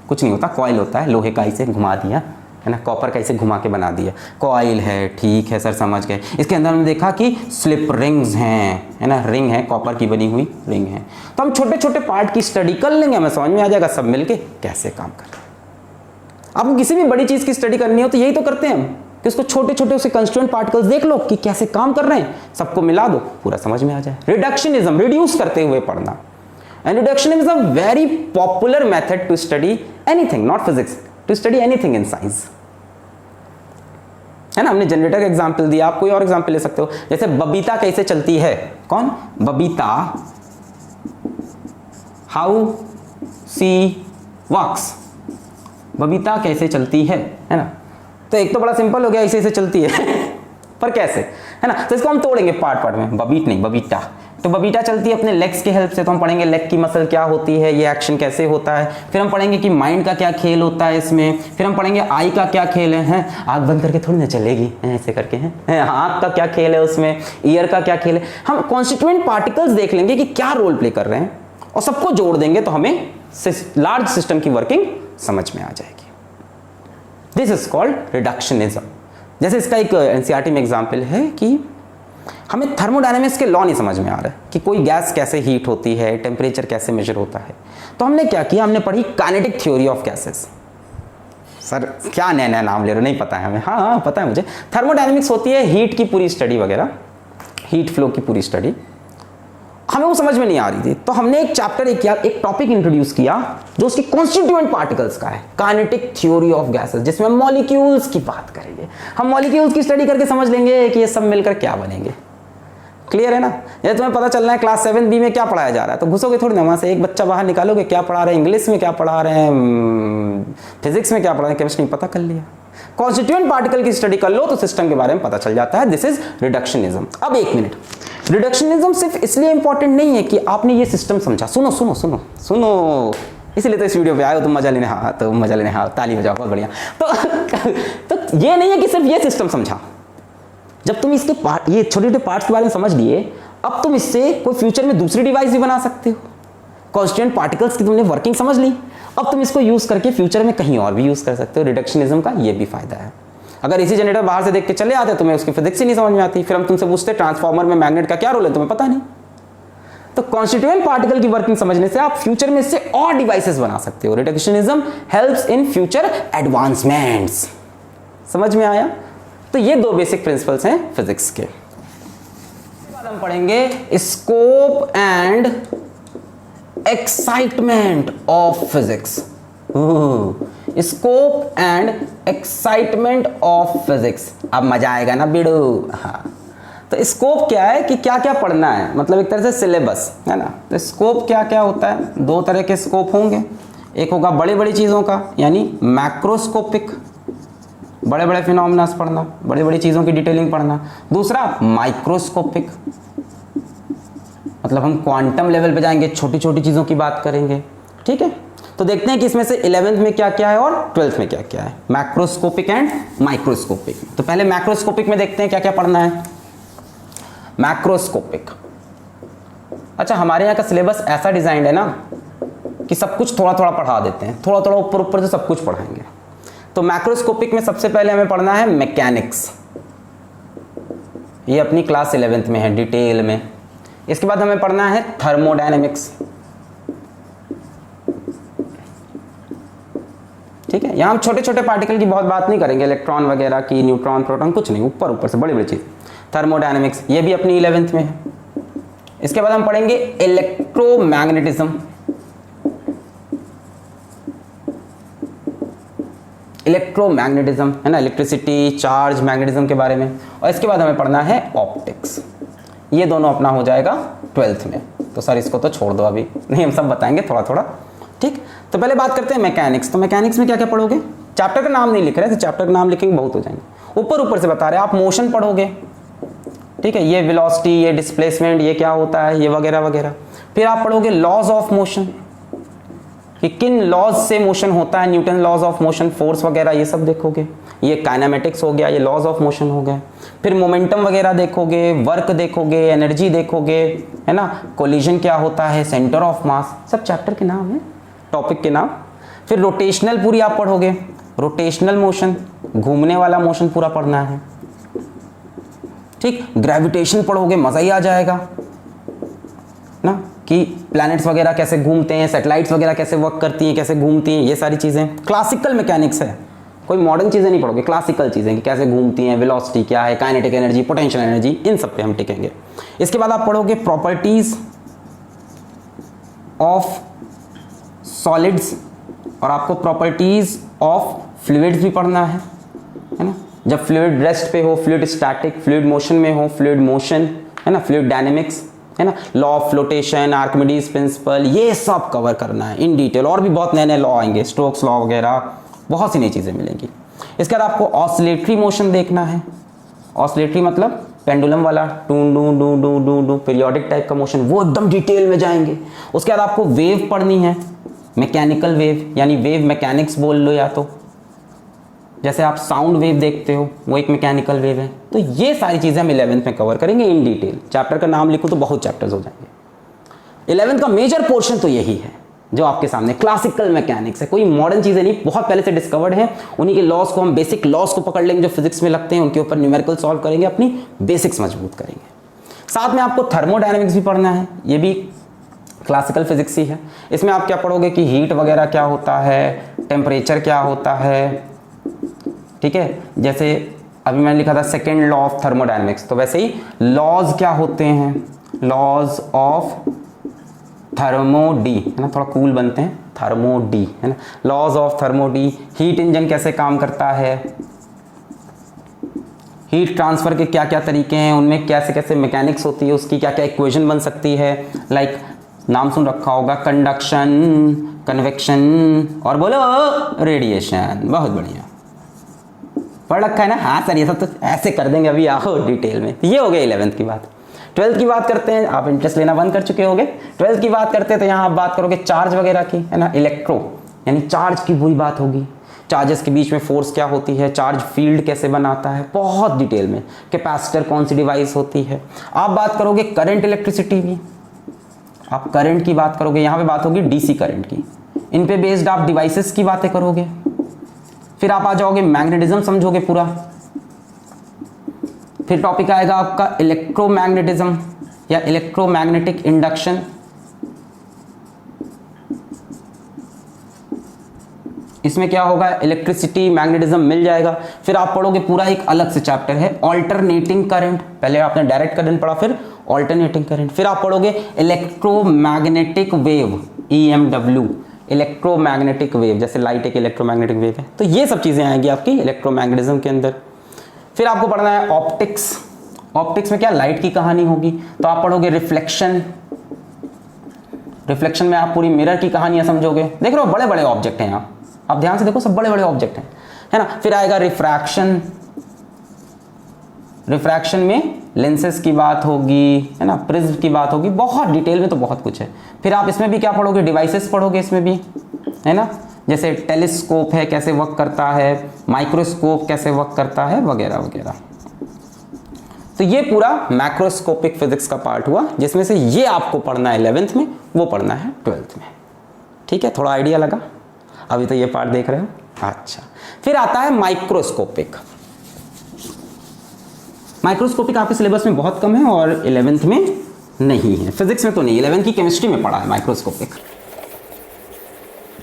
कुछ नहीं होता, कॉइल होता है, लोहे का इसे घुमा दिया, है ना, कॉपर का इसे घुमा के बना दिया, कॉइल है, ठीक है सर समझ गए। इसके अंदर हमने देखा कि स्लिप रिंग्स हैं, है ना, रिंग है, कॉपर की बनी हुई रिंग है। तो हम छोटे छोटे पार्ट की स्टडी कर लेंगे, हमें समझ में आ जाएगा सब मिलके कैसे काम कर रहे हैं। आपको किसी भी बड़ी चीज़ की स्टडी करनी हो तो यही तो करते हैं हम, कि उसको छोटे छोटे उसे कंस्टिट्यूएंट पार्टिकल्स देख लो कि कैसे काम कर रहे हैं, सबको मिला दो, पूरा समझ में आ जाए। रिडक्शनिज्म, रिड्यूस करते हुए पढ़ना। And reductionism is a very popular method to study anything, not physics, to study anything in science, है ना। हमने जनरेटर का एग्जांपल दिया, आप कोई और एग्जांपल ले सकते हो। जैसे बबीता कैसे चलती है, कौन? बबीता, हाउ सी वॉक्स, बबीता कैसे चलती है ना। तो एक तो बड़ा सिंपल हो गया, ऐसे चलती है पर कैसे, है ना। तो इसको हम तोड़ेंगे पार्ट में, बबीटा। तो बबीटा चलती है अपने लेग्स के हेल्प से, तो हम पढ़ेंगे लेग की मसल क्या होती है, ये एक्शन कैसे होता है। फिर हम पढ़ेंगे कि माइंड का क्या खेल होता है इसमें। फिर हम पढ़ेंगे आई का क्या खेल है, आँख बंद करके थोड़ी ना चलेगी, ऐसे करके है, आँख का क्या खेल है उसमें, ईयर का क्या खेल है। हम कॉन्स्टिट्यूएंट पार्टिकल्स देख लेंगे कि क्या रोल प्ले कर रहे हैं, और सबको जोड़ देंगे तो हमें लार्ज सिस्टम की वर्किंग समझ में आ जाएगी। This is called reductionism. जैसे इसका एक एनसीईआरटी में एग्जाम्पल है कि हमें थर्मोडायनेमिक्स के लॉ नहीं समझ में आ रहा है कि कोई गैस कैसे हीट होती है, टेम्परेचर कैसे मेजर होता है। तो हमने क्या किया, हमने पढ़ी kinetic theory of gases. Sir क्या नया नया नाम ले रहे हो, नहीं पता है हमें? हाँ पता है मुझे। थर्मोडायनेमिक्स होती है हीट की पूरी स्टडी वगैरह, हीट फ्लो की पूरी स्टडी। हमें वो समझ में नहीं आ रही थी, तो हमने एक चैप्टर एक टॉपिक इंट्रोड्यूस किया जो उसकी कॉन्स्टिट्यूएंट पार्टिकल्स का है, काइनेटिक थ्योरी ऑफ गैसेस, जिसमें हम मॉलिक्यूल्स की बात करेंगे। हम मॉलिक्यूल्स की स्टडी करके समझ लेंगे कि ये सब मिलकर क्या बनेंगे। क्लियर है ना? ये तुम्हें पता चलना है क्लास 7B में क्या पढ़ाया जा रहा है, तो घुसोगे थोड़ी ना वहाँ से, एक बच्चा बाहर निकालोगे क्या पढ़ा रहे हैं, इंग्लिश में क्या पढ़ा रहे हैं, फिजिक्स में क्या पढ़ा रहे हैं, केमिस्ट्री में पता कर लिया। कॉन्स्टिट्यूएंट पार्टिकल की स्टडी कर लो तो सिस्टम के बारे में पता चल जाता है। This is reductionism. अब एक मिनट, रिडक्शनिज्म सिर्फ इसलिए इंपॉर्टेंट नहीं है कि आपने ये सिस्टम समझा। सुनो सुनो सुनो सुनो, इसलिए तो इस वीडियो पे आए हो तुम, मजा लेने। हाँ तो मजा लेने, हाँ ताली बजाओ, बहुत बढ़िया। तो ये नहीं है कि सिर्फ ये सिस्टम समझा। जब तुम इसके पार्ट, ये छोटे छोटे पार्ट्स के बारे में समझ लिए, अब तुम इससे कोई फ्यूचर में दूसरी डिवाइस भी बना सकते हो। कॉन्स्टिट्यूएंट पार्टिकल्स की तुमने वर्किंग समझ ली, अब तुम इसको यूज करके फ्यूचर में कहीं और भी यूज कर सकते हो। रिडक्शनिज्म का ये भी फायदा है। अगर इसी जनरेटर बाहर से देख के चले आते तुम्हें उसकी फिजिक्स ही नहीं समझ में आती, फिर हम तुमसे पूछते ट्रांसफार्मर में मैग्नेट का क्या रोल है, तुम्हें पता नहीं। तो कॉन्स्टिट्यूएंट पार्टिकल की वर्किंग समझने से आप फ्यूचर में इससे और डिवाइसेस बना सकते हो। Reductionism helps in future advancements. समझ में आया? तो ये दो बेसिक प्रिंसिपल्स हैं फिजिक्स के। बाद हम पढ़ेंगे scope and excitement of physics. Scope and excitement of physics. अब मजा आएगा ना बिड़ू। हाँ, तो स्कोप क्या है कि क्या क्या पढ़ना है, मतलब एक तरह से सिलेबस है ना। तो स्कोप क्या क्या होता है, दो तरह के स्कोप होंगे। एक होगा बड़ी बड़ी चीज़ों का यानी मैक्रोस्कोपिक, बड़े बड़े फिनोमेना पढ़ना, बड़ी बड़ी चीज़ों की डिटेलिंग पढ़ना। दूसरा माइक्रोस्कोपिक, मतलब हम क्वांटम लेवल पे जाएंगे, छोटी छोटी चीज़ों की बात करेंगे। ठीक है, तो देखते हैं कि इसमें से 11th में क्या क्या है और 12th में क्या क्या है, मैक्रोस्कोपिक एंड माइक्रोस्कोपिक। तो पहले मैक्रोस्कोपिक में देखते हैं क्या क्या पढ़ना है। मैक्रोस्कोपिक, अच्छा हमारे यहाँ का सिलेबस ऐसा डिजाइंड है ना कि सब कुछ थोड़ा थोड़ा पढ़ा देते हैं, थोड़ा थोड़ा ऊपर ऊपर से सब कुछ पढ़ाएंगे। तो मैक्रोस्कोपिक में सबसे पहले हमें पढ़ना है मैकेनिक्स, ये अपनी क्लास 11th में है डिटेल में। इसके बाद हमें पढ़ना है थर्मोडायनेमिक्स। ठीक है, यहाँ हम छोटे छोटे पार्टिकल की बहुत बात नहीं करेंगे, इलेक्ट्रॉन वगैरह की, न्यूट्रॉन प्रोटॉन कुछ नहीं, ऊपर ऊपर से बड़ी बड़ी चीज। थर्मोडायनेमिक्स ये भी अपनी 11th में है। इसके बाद हम पढ़ेंगे इलेक्ट्रोमैग्नेटिज्म। इलेक्ट्रोमैग्नेटिज्म है ना, इलेक्ट्रिसिटी, चार्ज, मैग्नेटिज्म के बारे में। और इसके बाद हमें पढ़ना है ऑप्टिक्स। ये दोनों अपना हो जाएगा 12th में। तो सर इसको तो छोड़ दो अभी, नहीं हम सब बताएंगे थोड़ा थोड़ा। ठीक, तो पहले बात करते हैं मैकेनिक्स। तो मैकेनिक्स में क्या क्या पढ़ोगे, चैप्टर का नाम नहीं लिख रहे, तो चैप्टर का नाम लिखेंगे बहुत हो जाएंगे। ऊपर ऊपर से बता रहे हैं, आप मोशन पढ़ोगे। ठीक है, ये वेलोसिटी, ये डिस्प्लेसमेंट, ये क्या होता है, ये वगैरह वगैरह। फिर आप पढ़ोगे लॉज ऑफ मोशन, कि किन लॉज से मोशन होता है, Newton laws of motion, force वगैरह ये सब देखोगे। ये काइनेमेटिक्स हो गया, ये लॉज ऑफ मोशन हो गए। फिर मोमेंटम वगैरह देखोगे, वर्क देखोगे, एनर्जी देखोगे, है ना, कोलिजन क्या होता है, सेंटर ऑफ मास, सब चैप्टर के नाम है, टॉपिक के नाम। फिर रोटेशनल पूरी आप पढ़ोगे, रोटेशनल मोशन, घूमने वाला मोशन पूरा पढ़ना है। ठीक, ग्रेविटेशन पढ़ोगे, मजा ही आ जाएगा ना, कि प्लैनेट्स वगैरह कैसे घूमते हैं, सैटेलाइट्स वगैरह कैसे वर्क करती हैं, कैसे घूमती हैं, ये सारी चीज़ें। क्लासिकल मैकेनिक्स है, कोई मॉडर्न चीज़ें नहीं पढ़ोगे, क्लासिकल चीज़ें कि कैसे घूमती हैं, वेलोसिटी क्या है, काइनेटिक एनर्जी, पोटेंशियल एनर्जी, इन सब पे हम टिकेंगे। इसके बाद आप पढ़ोगे प्रॉपर्टीज ऑफ सॉलिड्स, और आपको प्रॉपर्टीज ऑफ फ्लूइड्स भी पढ़ना है ना। जब फ्लूइड रेस्ट पे हो, फ्लूइड स्टैटिक, फ्लूइड मोशन में हो, फ्लूइड मोशन है ना, फ्लूइड डायनेमिक्स है ना, law of flotation, Archimedes principal, ये सब कवर करना है इन डिटेल। और भी बहुत नए नए लॉ आएंगे, स्टोक्स लॉ वगैरह, बहुत सी नई चीज़ें मिलेंगी। इसके बाद आपको ऑसिलेटरी मोशन देखना है। ऑसिलेटरी मतलब पेंडुलम वाला टू डू डू डू डू डू पीरियोडिक टाइप का मोशन, वो एकदम डिटेल में जाएंगे। उसके बाद आपको वेव पढ़नी है, मैकेनिकल वेव यानी वेव मैकेनिक्स बोल लो, या तो जैसे आप साउंड वेव देखते हो वो एक मैकेनिकल वेव है। तो ये सारी चीज़ें हम 11th में कवर करेंगे इन डिटेल। चैप्टर का नाम लिखूँ तो बहुत चैप्टर्स हो जाएंगे। 11th का मेजर पोर्शन तो यही है जो आपके सामने क्लासिकल मैकेनिक्स है, कोई मॉडर्न चीज़ें नहीं, बहुत पहले से डिस्कवर्ड है। उन्हीं के लॉस को हम, बेसिक लॉस को पकड़ लेंगे जो फिजिक्स में लगते हैं, उनके ऊपर न्यूमेरिकल सॉल्व करेंगे, अपनी बेसिक्स मजबूत करेंगे। साथ में आपको थर्मोडायनेमिक्स भी पढ़ना है, ये भी क्लासिकल फिजिक्स ही है। इसमें आप क्या पढ़ोगे कि हीट वगैरह क्या होता है, टेम्परेचर क्या होता है। ठीक है, जैसे अभी मैंने लिखा था सेकेंड लॉ ऑफ थर्मोडायनेमिक्स, तो वैसे ही लॉज क्या होते हैं, लॉज ऑफ थर्मोडी है ना, थोड़ा कूल बनते हैं, थर्मोडी है ना, लॉज ऑफ थर्मोडी। हीट इंजन कैसे काम करता है, हीट ट्रांसफर के क्या क्या तरीके हैं, उनमें कैसे कैसे मैकेनिक्स होती है, उसकी क्या क्या इक्वेशन बन सकती है। लाइक नाम सुन रखा होगा, कंडक्शन, कन्वेक्शन, और बोलो रेडिएशन। बहुत बढ़िया पढ़ रखा है ना। हाँ सर ये सब तो ऐसे कर देंगे, अभी आओ डिटेल में। ये हो गया 11th की बात। 12th की बात करते हैं, आप इंटरेस्ट लेना बंद कर चुके होगे। 12th की बात करते हैं तो यहाँ आप बात करोगे चार्ज वगैरह की, है ना, इलेक्ट्रो यानी चार्ज की पूरी बात होगी। चार्जेस के बीच में फोर्स क्या होती है, चार्ज फील्ड कैसे बनाता है, बहुत डिटेल में। कैपेसिटर कौन सी डिवाइस होती है। आप बात करोगे करंट इलेक्ट्रिसिटी की, आप करंट की बात करोगे, यहाँ पे बात होगी डीसी करंट की। इन पे बेस्ड आप डिवाइसेस की बातें करोगे। फिर आप आ जाओगे मैग्नेटिज्म समझोगे पूरा। फिर टॉपिक आएगा आपका इलेक्ट्रोमैग्नेटिज्म या इलेक्ट्रोमैग्नेटिक इंडक्शन। इसमें क्या होगा, इलेक्ट्रिसिटी मैग्नेटिज्म मिल जाएगा। फिर आप पढ़ोगे पूरा एक अलग से चैप्टर है ऑल्टरनेटिंग करंट। पहले आपने डायरेक्ट करंट पढ़ा, फिर ऑल्टरनेटिंग करंट। फिर आप पढ़ोगे electromagnetic wave, EMW, electromagnetic wave, जैसे लाइट एक इलेक्ट्रोमैग्नेटिक वेव है। तो ये सब चीजें आएंगी आपकी इलेक्ट्रोमैग्नेटिज्म के अंदर। फिर आपको पढ़ना है ऑप्टिक्स। ऑप्टिक्स में क्या, लाइट की कहानी होगी। तो आप पढ़ोगे रिफ्लेक्शन। रिफ्लेक्शन में आप पूरी मिरर की कहानियां समझोगे। देख रहे हो बड़े बड़े ऑब्जेक्ट हैं यहाँ, आप ध्यान से देखो, सब बड़े बड़े ऑब्जेक्ट हैं, है ना। फिर आएगा रिफ्रैक्शन। रिफ्रैक्शन में लेंसेज की बात होगी, है ना, प्रिज्म की बात होगी, बहुत डिटेल में तो बहुत कुछ है। फिर आप इसमें भी क्या पढ़ोगे, डिवाइसेस पढ़ोगे इसमें भी, है ना, जैसे टेलीस्कोप है कैसे वर्क करता है, माइक्रोस्कोप कैसे वर्क करता है, वगैरह वगैरह। तो ये पूरा मैक्रोस्कोपिक फिजिक्स का पार्ट हुआ, जिसमें से ये आपको पढ़ना है 11th में, वो पढ़ना है 12th में। ठीक है, थोड़ा आइडिया लगा, अभी तो ये पार्ट देख रहे हो। अच्छा, फिर आता है माइक्रोस्कोपिक। माइक्रोस्कोपिक आपके सिलेबस में बहुत कम है और 11th में नहीं है, फिजिक्स में तो नहीं, 11th की केमिस्ट्री में पढ़ा है माइक्रोस्कोपिक।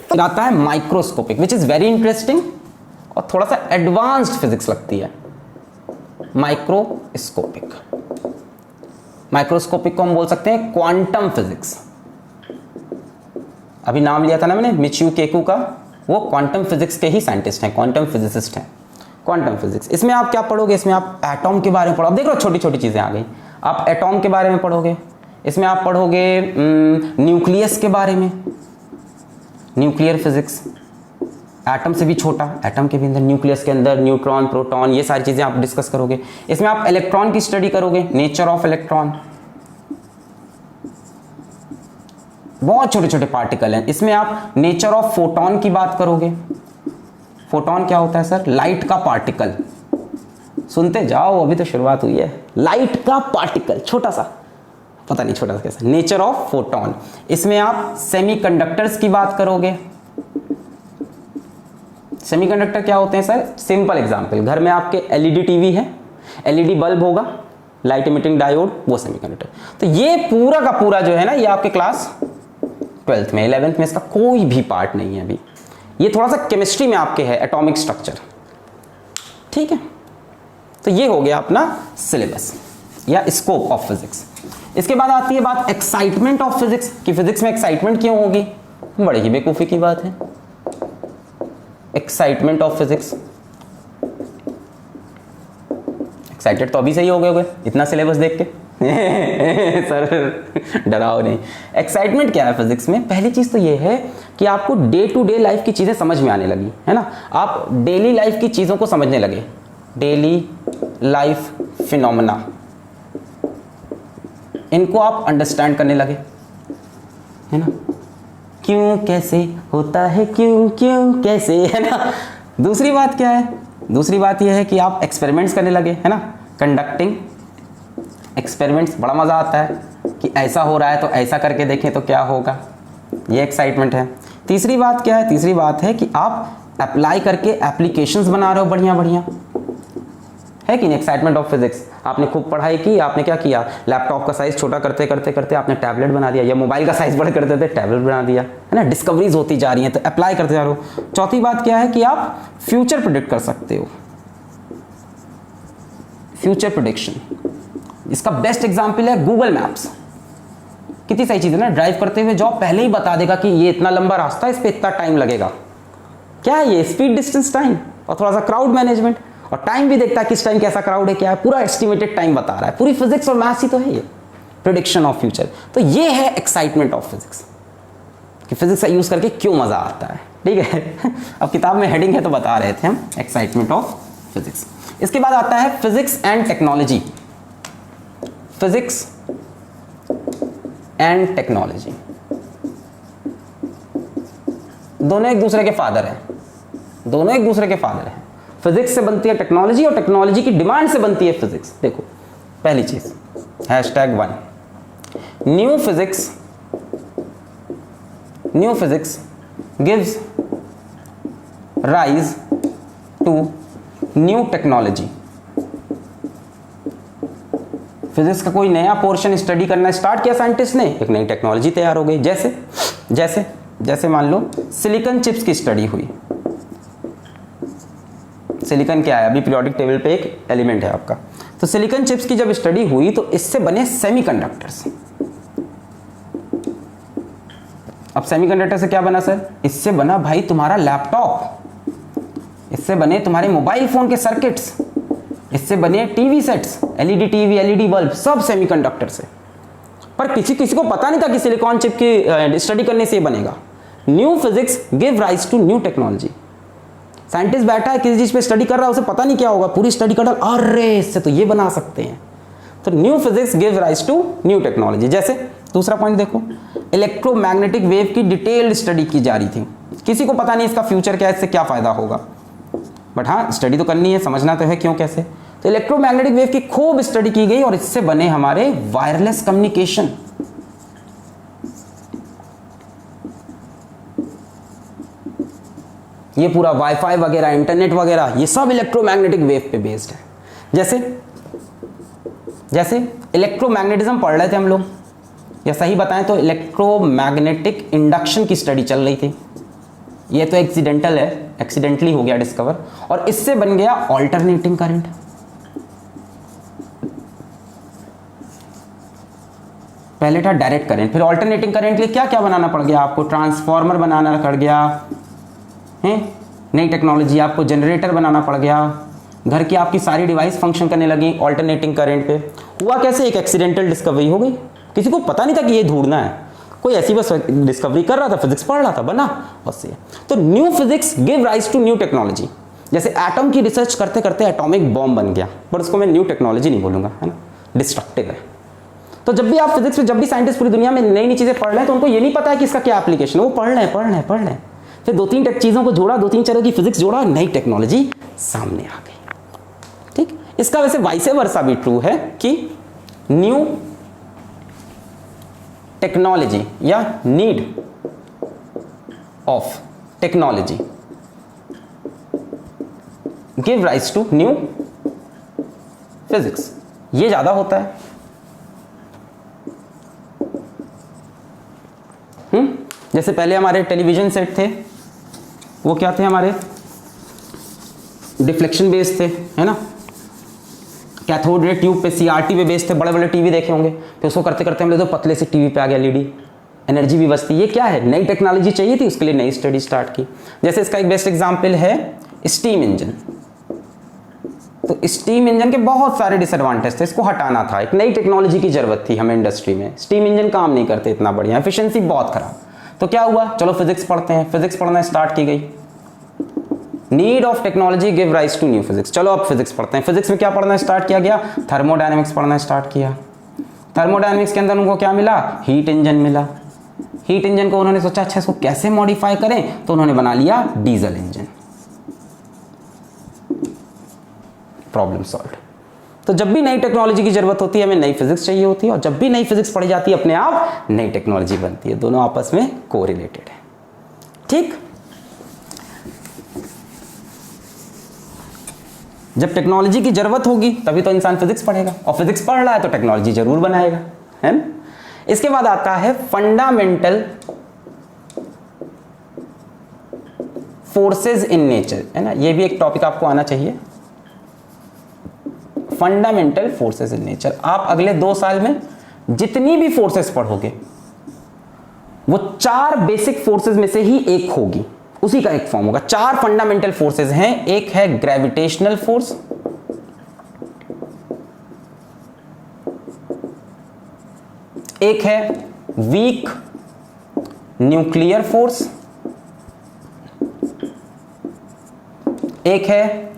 फिर आता है microscopic, which is very interesting और थोड़ा सा एडवांस्ड फिजिक्स लगती है। माइक्रोस्कोपिक, माइक्रोस्कोपिक को हम बोल सकते हैं क्वांटम फिजिक्स। अभी नाम लिया था ना मैंने मिचियो केकू का, वो क्वांटम फिजिक्स के ही साइंटिस्ट हैं, क्वांटम फिजिसिस्ट हैं। क्वांटम फिजिक्स, इसमें आप क्या पढ़ोगे, इसमें आप एटॉम के बारे में पढ़ो। देख लो छोटी छोटी चीजें आ गई, आप एटॉम के बारे में पढ़ोगे। इसमें आप पढ़ोगे न्यूक्लियस के बारे में, न्यूक्लियर फिजिक्स, एटम से भी छोटा, एटम के भी अंदर, न्यूक्लियस के अंदर न्यूट्रॉन, प्रोटॉन, ये सारी चीजें आप डिस्कस करोगे। इसमें आप इलेक्ट्रॉन की स्टडी करोगे, नेचर ऑफ इलेक्ट्रॉन, बहुत छोटे छोटे पार्टिकल हैं। इसमें आप नेचर ऑफ फोटॉन की बात करोगे। फोटॉन क्या होता है सर, लाइट का पार्टिकल। सुनते जाओ, अभी तो शुरुआत हुई है। लाइट का पार्टिकल, छोटा सा, पता नहीं छोटा सा कैसा, नेचर ऑफ फोटॉन। इसमें आप सेमीकंडक्टर्स की बात करोगे। सेमीकंडक्टर क्या होते हैं सर, सिंपल एग्जांपल, घर में आपके एलईडी टीवी है, एलईडी बल्ब होगा, लाइट इमिटिंग डायोड, वो सेमीकंडक्टर। तो ये पूरा का पूरा जो है ना, ये आपके क्लास 12th में, 11th में इसका कोई भी पार्ट नहीं है अभी। ये थोड़ा सा केमिस्ट्री में आपके है, एटॉमिक स्ट्रक्चर। ठीक है, तो ये हो गया अपना सिलेबस या स्कोप ऑफ फिजिक्स। इसके बाद आती है बात एक्साइटमेंट ऑफ फिजिक्स, कि फिजिक्स में एक्साइटमेंट क्यों होगी। बड़ी ही बेवकूफी की बात है, एक्साइटमेंट ऑफ फिजिक्स। एक्साइटेड तो अभी से ही हो गए इतना सिलेबस देख के सर डराओ नहीं। एक्साइटमेंट क्या है फिजिक्स में, पहली चीज तो ये है कि आपको डे टू डे लाइफ की चीजें समझ में आने लगी, है ना, आप डेली लाइफ की चीजों को समझने लगे, डेली लाइफ फिनोमेना, इनको आप अंडरस्टैंड करने लगे, है ना, क्यों कैसे होता है, क्यों क्यों कैसे, है ना। दूसरी बात क्या है, दूसरी बात यह है कि आप एक्सपेरिमेंट्स करने लगे, है ना, कंडक्टिंग एक्सपेरिमेंट्स, बड़ा मज़ा आता है कि ऐसा हो रहा है तो ऐसा करके देखें तो क्या होगा, ये एक्साइटमेंट है। तीसरी बात क्या है, तीसरी बात है कि आप अप्लाई करके एप्लीकेशंस बना रहे हो बढ़िया बढ़िया, है कि नहीं। एक्साइटमेंट ऑफ फिजिक्स, आपने खूब पढ़ाई की, आपने क्या किया, लैपटॉप का साइज छोटा करते करते करते आपने टैबलेट बना दिया, या मोबाइल का साइज बड़ा करते थे टैबलेट बना दिया, है ना, डिस्कवरीज होती जा रही हैं, तो अप्लाई करते जा रहे हो। चौथी बात क्या है कि आप फ्यूचर प्रिडिक्ट कर सकते हो, फ्यूचर प्रिडिक्शन। इसका बेस्ट एग्जाम्पल है गूगल मैप्स। कितनी सही चीज है ना, ड्राइव करते हुए जॉब पहले ही बता देगा कि ये इतना लंबा रास्ता है, इस पे इतना टाइम लगेगा। क्या है ये, स्पीड, डिस्टेंस, टाइम, और थोड़ा सा क्राउड मैनेजमेंट, और टाइम भी देखता है किस टाइम कैसा क्राउड है, क्या है, पूरा एस्टिमेटेड टाइम बता रहा है। पूरी फिजिक्स और मैथ्स ही तो है ये, प्रिडिक्शन ऑफ फ्यूचर। तो ये है एक्साइटमेंट ऑफ फिजिक्स, कि फिजिक्स का यूज करके क्यों मजा आता है। ठीक है अब किताब में हेडिंग है तो बता रहे थे हम, एक्साइटमेंट ऑफ फिजिक्स। इसके बाद आता है physics and technology, physics and technology, दोनों एक दूसरे के फादर हैं, दोनों एक दूसरे के फादर हैं। फिजिक्स से बनती है टेक्नोलॉजी और टेक्नोलॉजी की डिमांड से बनती है फिजिक्स। देखो पहली चीज #1 new physics gives rise to new technology. Physics का कोई नया पोर्शन स्टडी करना स्टार्ट किया साइंटिस्ट ने, एक नई टेक्नोलॉजी तैयार हो गई। जैसे जैसे जैसे मान लो सिलिकॉन चिप्स की स्टडी हुई। सिलिकॉन क्या है, अभी पीरियोडिक टेबल पे एक एलिमेंट है आपका। तो सिलिकॉन चिप्स की जब स्टडी हुई तो इससे बने सेमीकंडक्टर्स। अब सेमीकंडक्टर से क्या बना सर, इससे बना भाई तुम्हारा लैपटॉप, इससे बने तुम्हारे मोबाइल फोन के सर्किट्स, इससे बने TV sets, LED TV, LED bulb, सब सेमीकंडक्टर से। पर किसी को पता नहीं था कि सिलिकॉन चिप की स्टडी करने से ये बनेगा। New physics give rise to new technology. Scientist बैठा है किसी चीज पे स्टडी कर रहा है, उसे पता नहीं क्या होगा, पूरी स्टडी कर रहा, अरे इससे तो ये बना सकते हैं। तो new physics give rise to new technology. जैसे दूसरा पॉइंट देखो, इलेक्ट्रोमैग्नेटिक वेव की डिटेल्ड स्टडी की जा रही थी। किसी को पता नहीं इसका फ्यूचर क्या है, इससे क्या फायदा होगा, बट हाँ स्टडी तो करनी है, समझना तो है क्यों कैसे। तो इलेक्ट्रोमैग्नेटिक वेव की खूब स्टडी की गई और इससे बने हमारे वायरलेस कम्युनिकेशन। ये पूरा वाईफाई वगैरह, इंटरनेट वगैरह, ये सब इलेक्ट्रोमैग्नेटिक वेव पे बेस्ड है। जैसे इलेक्ट्रोमैग्नेटिज्म पढ़ रहे थे हम लोग, या सही बताएं तो इलेक्ट्रोमैग्नेटिक इंडक्शन की स्टडी चल रही थी। ये तो एक्सीडेंटल है, एक्सीडेंटली हो गया डिस्कवर, और इससे बन गया ऑल्टरनेटिंग करंट। पहले था डायरेक्ट करंट, फिर ऑल्टरनेटिंग करंट के लिए क्या क्या बनाना पड़ गया आपको, ट्रांसफार्मर बनाना पड़ गया है, नई टेक्नोलॉजी, आपको जनरेटर बनाना पड़ गया, घर की आपकी सारी डिवाइस फंक्शन करने लगी ऑल्टरनेटिंग करंट पे। हुआ कैसे, एक एक्सीडेंटल डिस्कवरी हो गई, किसी को पता नहीं था कि ये ढूंढना है, कोई ऐसी बस डिस्कवरी कर रहा था, फिजिक्स पढ़ रहा था, बना बस ये। तो new physics give rise to new technology. जैसे एटम की रिसर्च करते करते एटॉमिक बॉम्ब बन गया, पर उसको मैं न्यू टेक्नोलॉजी नहीं बोलूंगा, है ना, डिस्ट्रक्टिव है। तो जब भी आप फिजिक्स में, जब भी साइंटिस्ट पूरी दुनिया में नई नई चीजें पढ़ रहे हैं तो उनको ये नहीं पता है कि इसका क्या एप्लीकेशन है, वो पढ़ रहे हैं। फिर दो तीन चीजों को जोड़ा, दो तीन तरह की फिजिक्स जोड़ा, नई टेक्नोलॉजी सामने आ गई। ठीक, इसका वैसे वाइसे वर्सा भी ट्रू है कि न्यू टेक्नोलॉजी या need of technology give rise to new physics, ये ज्यादा होता है। जैसे पहले हमारे टेलीविजन सेट थे, वो क्या थे, हमारे डिफ्लेक्शन बेस्ड थे, है ना, कैथोड रे ट्यूब पे, सीआरटी पे बेस्ड थे, बड़े बड़े टीवी देखे होंगे। फिर उसको करते करते हम लोग तो पतले से टीवी पे आ गया एलईडी, एनर्जी भी बचती। ये क्या है, नई टेक्नोलॉजी चाहिए थी, उसके लिए नई स्टडी स्टार्ट की। जैसे इसका एक बेस्ट एग्जांपल है स्टीम इंजन। तो स्टीम इंजन के बहुत सारे डिसएडवांटेज थे, इसको हटाना था, एक नई टेक्नोलॉजी की जरूरत थी हमें इंडस्ट्री में। स्टीम इंजन काम नहीं करते इतना बढ़िया, एफिशिएंसी बहुत खराब। तो क्या हुआ, चलो फिजिक्स पढ़ते हैं, फिजिक्स पढ़ना स्टार्ट की गई। Need of technology give rise to new physics, चलो अब फिजिक्स पढ़ते हैं। फिजिक्स में क्या पढ़ना स्टार्ट किया गया, थर्मोडायनेमिक्स पढ़ना स्टार्ट किया। थर्मोडायनेमिक्स के अंदर उनको क्या मिला, हीट इंजन मिला। हीट इंजन को उन्होंने सोचा अच्छा इसको कैसे मॉडिफाई करें, तो उन्होंने बना लिया डीजल इंजन। Problem solve. तो जब भी नई टेक्नोलॉजी की जरूरत होती है हमें नई फिजिक्स चाहिए होती है, और जब भी नई फिजिक्स पढ़ी जाती है अपने आप नई टेक्नोलॉजी बनती है, दोनों आपस में कोरिलेटेड है। ठीक, जब टेक्नोलॉजी की जरूरत होगी तभी तो इंसान फिजिक्स पढ़ेगा, और फिजिक्स पढ़ रहा है तो टेक्नोलॉजी जरूर बनाएगा, है ना। इसके बाद आता है फंडामेंटल फोर्सेस इन नेचर, है ना, ये भी एक टॉपिक आपको आना चाहिए, फंडामेंटल फोर्सेस इन नेचर। आप अगले 2 साल में जितनी भी फोर्सेस पढ़ोगे वो 4 बेसिक फोर्सेस में से ही एक होगी, उसी का एक फॉर्म होगा। 4 फंडामेंटल फोर्सेस हैं, एक है ग्रेविटेशनल फोर्स, एक है वीक न्यूक्लियर फोर्स, एक है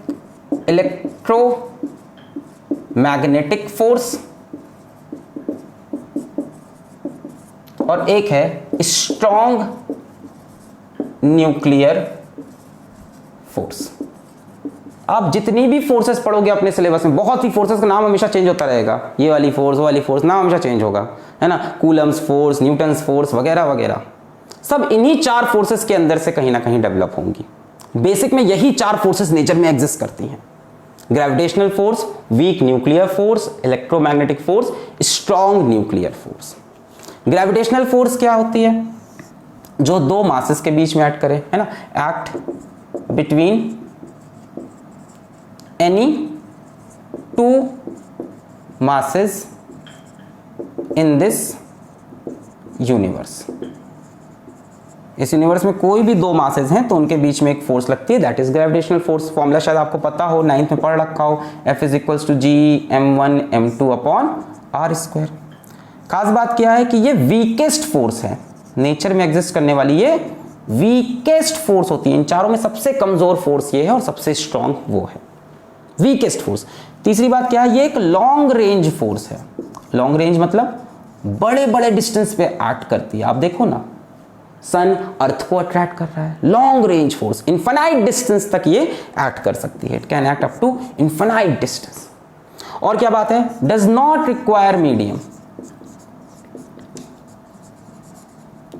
इलेक्ट्रोमैग्नेटिक फोर्स, और एक है स्ट्रॉन्ग न्यूक्लियर फोर्स। आप जितनी भी फोर्सेस पढ़ोगे अपने सिलेबस में, बहुत सी फोर्सेस का नाम हमेशा चेंज होता रहेगा, ये वाली फोर्स वो वाली फोर्स, नाम हमेशा चेंज होगा, है ना, कूलम्स फोर्स, न्यूटन्स फोर्स वगैरह वगैरह। सब इन्हीं 4 फोर्सेस के अंदर से कहीं ना कहीं डेवलप होंगी। बेसिक में यही 4 फोर्सेस नेचर में एग्जिस्ट करती हैं। Gravitational force, weak nuclear force, electromagnetic force, strong nuclear force. Gravitational force क्या होती है? जो 2 मासेस के बीच में एक्ट करे, है ना, act between any 2 masses in this universe. इस यूनिवर्स में कोई भी 2 मासेस हैं तो उनके बीच में एक फोर्स लगती है, that is gravitational force. Formula शायद आपको पता हो, 9th में पढ़ रखा हो, F is equals to G(m1m2)/r²। खास बात क्या है कि ये वीकेस्ट फोर्स है, नेचर में एग्जिस्ट करने वाली ये वीकेस्ट फोर्स होती है। इन चारों में सबसे कमजोर फोर्स ये है और सबसे स्ट्रॉन्ग वो है, वीकेस्ट फोर्स। तीसरी बात क्या है, ये एक लॉन्ग रेंज फोर्स है। लॉन्ग रेंज मतलब बड़े बड़े डिस्टेंस पे एक्ट करती है। आप देखो ना, सन अर्थ को अट्रैक्ट कर रहा है, long range force, infinite distance तक ये एक्ट कर सकती है। It can act up to infinite distance. और क्या बात है, डज नॉट रिक्वायर मीडियम।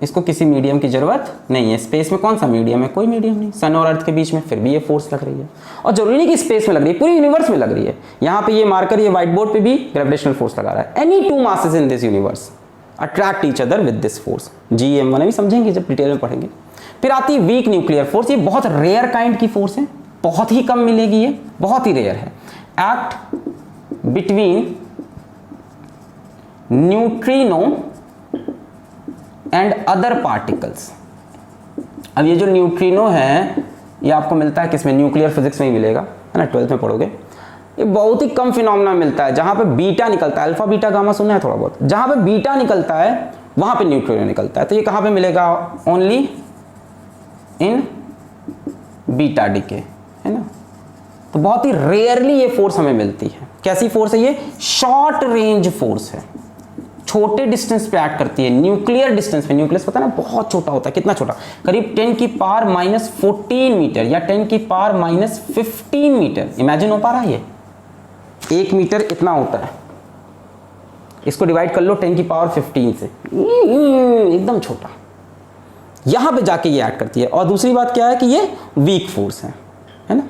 इसको किसी मीडियम की जरूरत नहीं है। स्पेस में कौन सा मीडियम है? कोई मीडियम नहीं। सन और अर्थ के बीच में फिर भी ये फोर्स लग रही है, और जरूरी नहीं कि स्पेस में लग रही है, पूरी यूनिवर्स में लग रही है। यहां पे ये मार्कर, ये व्हाइट बोर्ड पे भी ग्रेविटेशनल फोर्स लगा रहा है। Any 2 masses in this universe attract each other with this force. G(m1) अभी समझेंगे जब डिटेल में पढ़ेंगे। फिर आती है वीक न्यूक्लियर फोर्स। ये बहुत रेयर काइंड की फोर्स है, बहुत ही कम मिलेगी, ये बहुत ही रेयर है। Act between neutrino and other particles. अब ये जो न्यूट्रिनो है ये आपको मिलता है किसमें? न्यूक्लियर फिजिक्स में ही मिलेगा, है ना, 12th में पढ़ोगे। ये बहुत ही कम फिनोमेना मिलता है, जहां पे बीटा निकलता है। अल्फा बीटा गामा सुना है थोड़ा बहुत। जहां पे बीटा निकलता है वहां पे न्यूट्रिनो निकलता है। तो ये कहां पे मिलेगा? ओनली इन बीटा डीके, है ना। तो बहुत ही रेयरली ये फोर्स हमें मिलती है। कैसी फोर्स है ये? शॉर्ट रेंज फोर्स है, छोटे डिस्टेंस पे एक्ट करती है। न्यूक्लियर डिस्टेंस पे, न्यूक्लियस पता है ना बहुत छोटा होता है, कितना छोटा? करीब 10⁻⁻14 मीटर या 10⁻⁻15 मीटर। इमेजिन हो पा रहा है? ये 1 मीटर इतना होता है, इसको डिवाइड कर लो 10⁻15 से, एकदम छोटा। यहां पे जाके ये एक्ट करती है। और दूसरी बात क्या है कि ये वीक फोर्स है ना,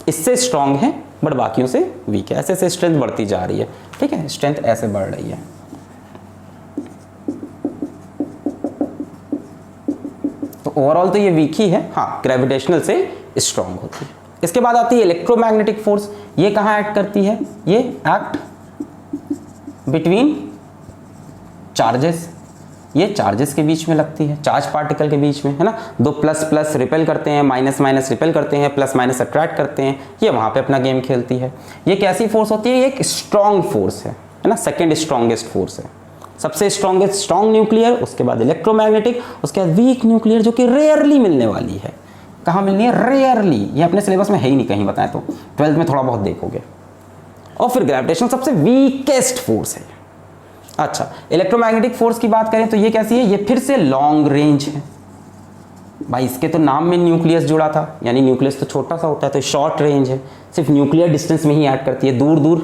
इससे स्ट्रांग है बट बाकियों से वीक है। ऐसे ऐसे स्ट्रेंथ बढ़ती जा रही है, ठीक है, स्ट्रेंथ ऐसे बढ़ रही है। तो ओवरऑल तो ये वीक ही है, हाँ, ग्रेविटेशनल से स्ट्रांग होती है। इसके बाद आती है इलेक्ट्रोमैग्नेटिक फोर्स। ये कहाँ एक्ट करती है? ये एक्ट बिटवीन चार्जेस। ये चार्जेस के बीच में लगती है, चार्ज पार्टिकल के बीच में, है ना। 2 प्लस प्लस रिपेल करते हैं, माइनस माइनस रिपेल करते हैं, प्लस माइनस अट्रैक्ट करते हैं। ये वहाँ पे अपना गेम खेलती है। ये कैसी फोर्स होती है? ये एक स्ट्रॉन्ग फोर्स है ना, सेकेंड स्ट्रॉन्गेस्ट फोर्स है। सबसे स्ट्रॉन्गेस्ट स्ट्रॉन्ग न्यूक्लियर, उसके बाद इलेक्ट्रोमैग्नेटिक, उसके बाद वीक न्यूक्लियर जो कि रेयरली मिलने वाली है। कहाँ मिलनी है? रेयरली। ये अपने सिलेबस में है ही नहीं कहीं, बताएं तो 12th में थोड़ा बहुत देखोगे। और फिर ग्रेविटेशन सबसे वीकेस्ट फोर्स है। अच्छा, इलेक्ट्रोमैग्नेटिक फोर्स की बात करें तो ये कैसी है? ये फिर से लॉन्ग रेंज है। भाई इसके तो नाम में न्यूक्लियस जुड़ा था, यानी न्यूक्लियस तो छोटा सा होता है, तो शॉर्ट रेंज है, सिर्फ न्यूक्लियर डिस्टेंस में ही एक्ट करती है, दूर दूर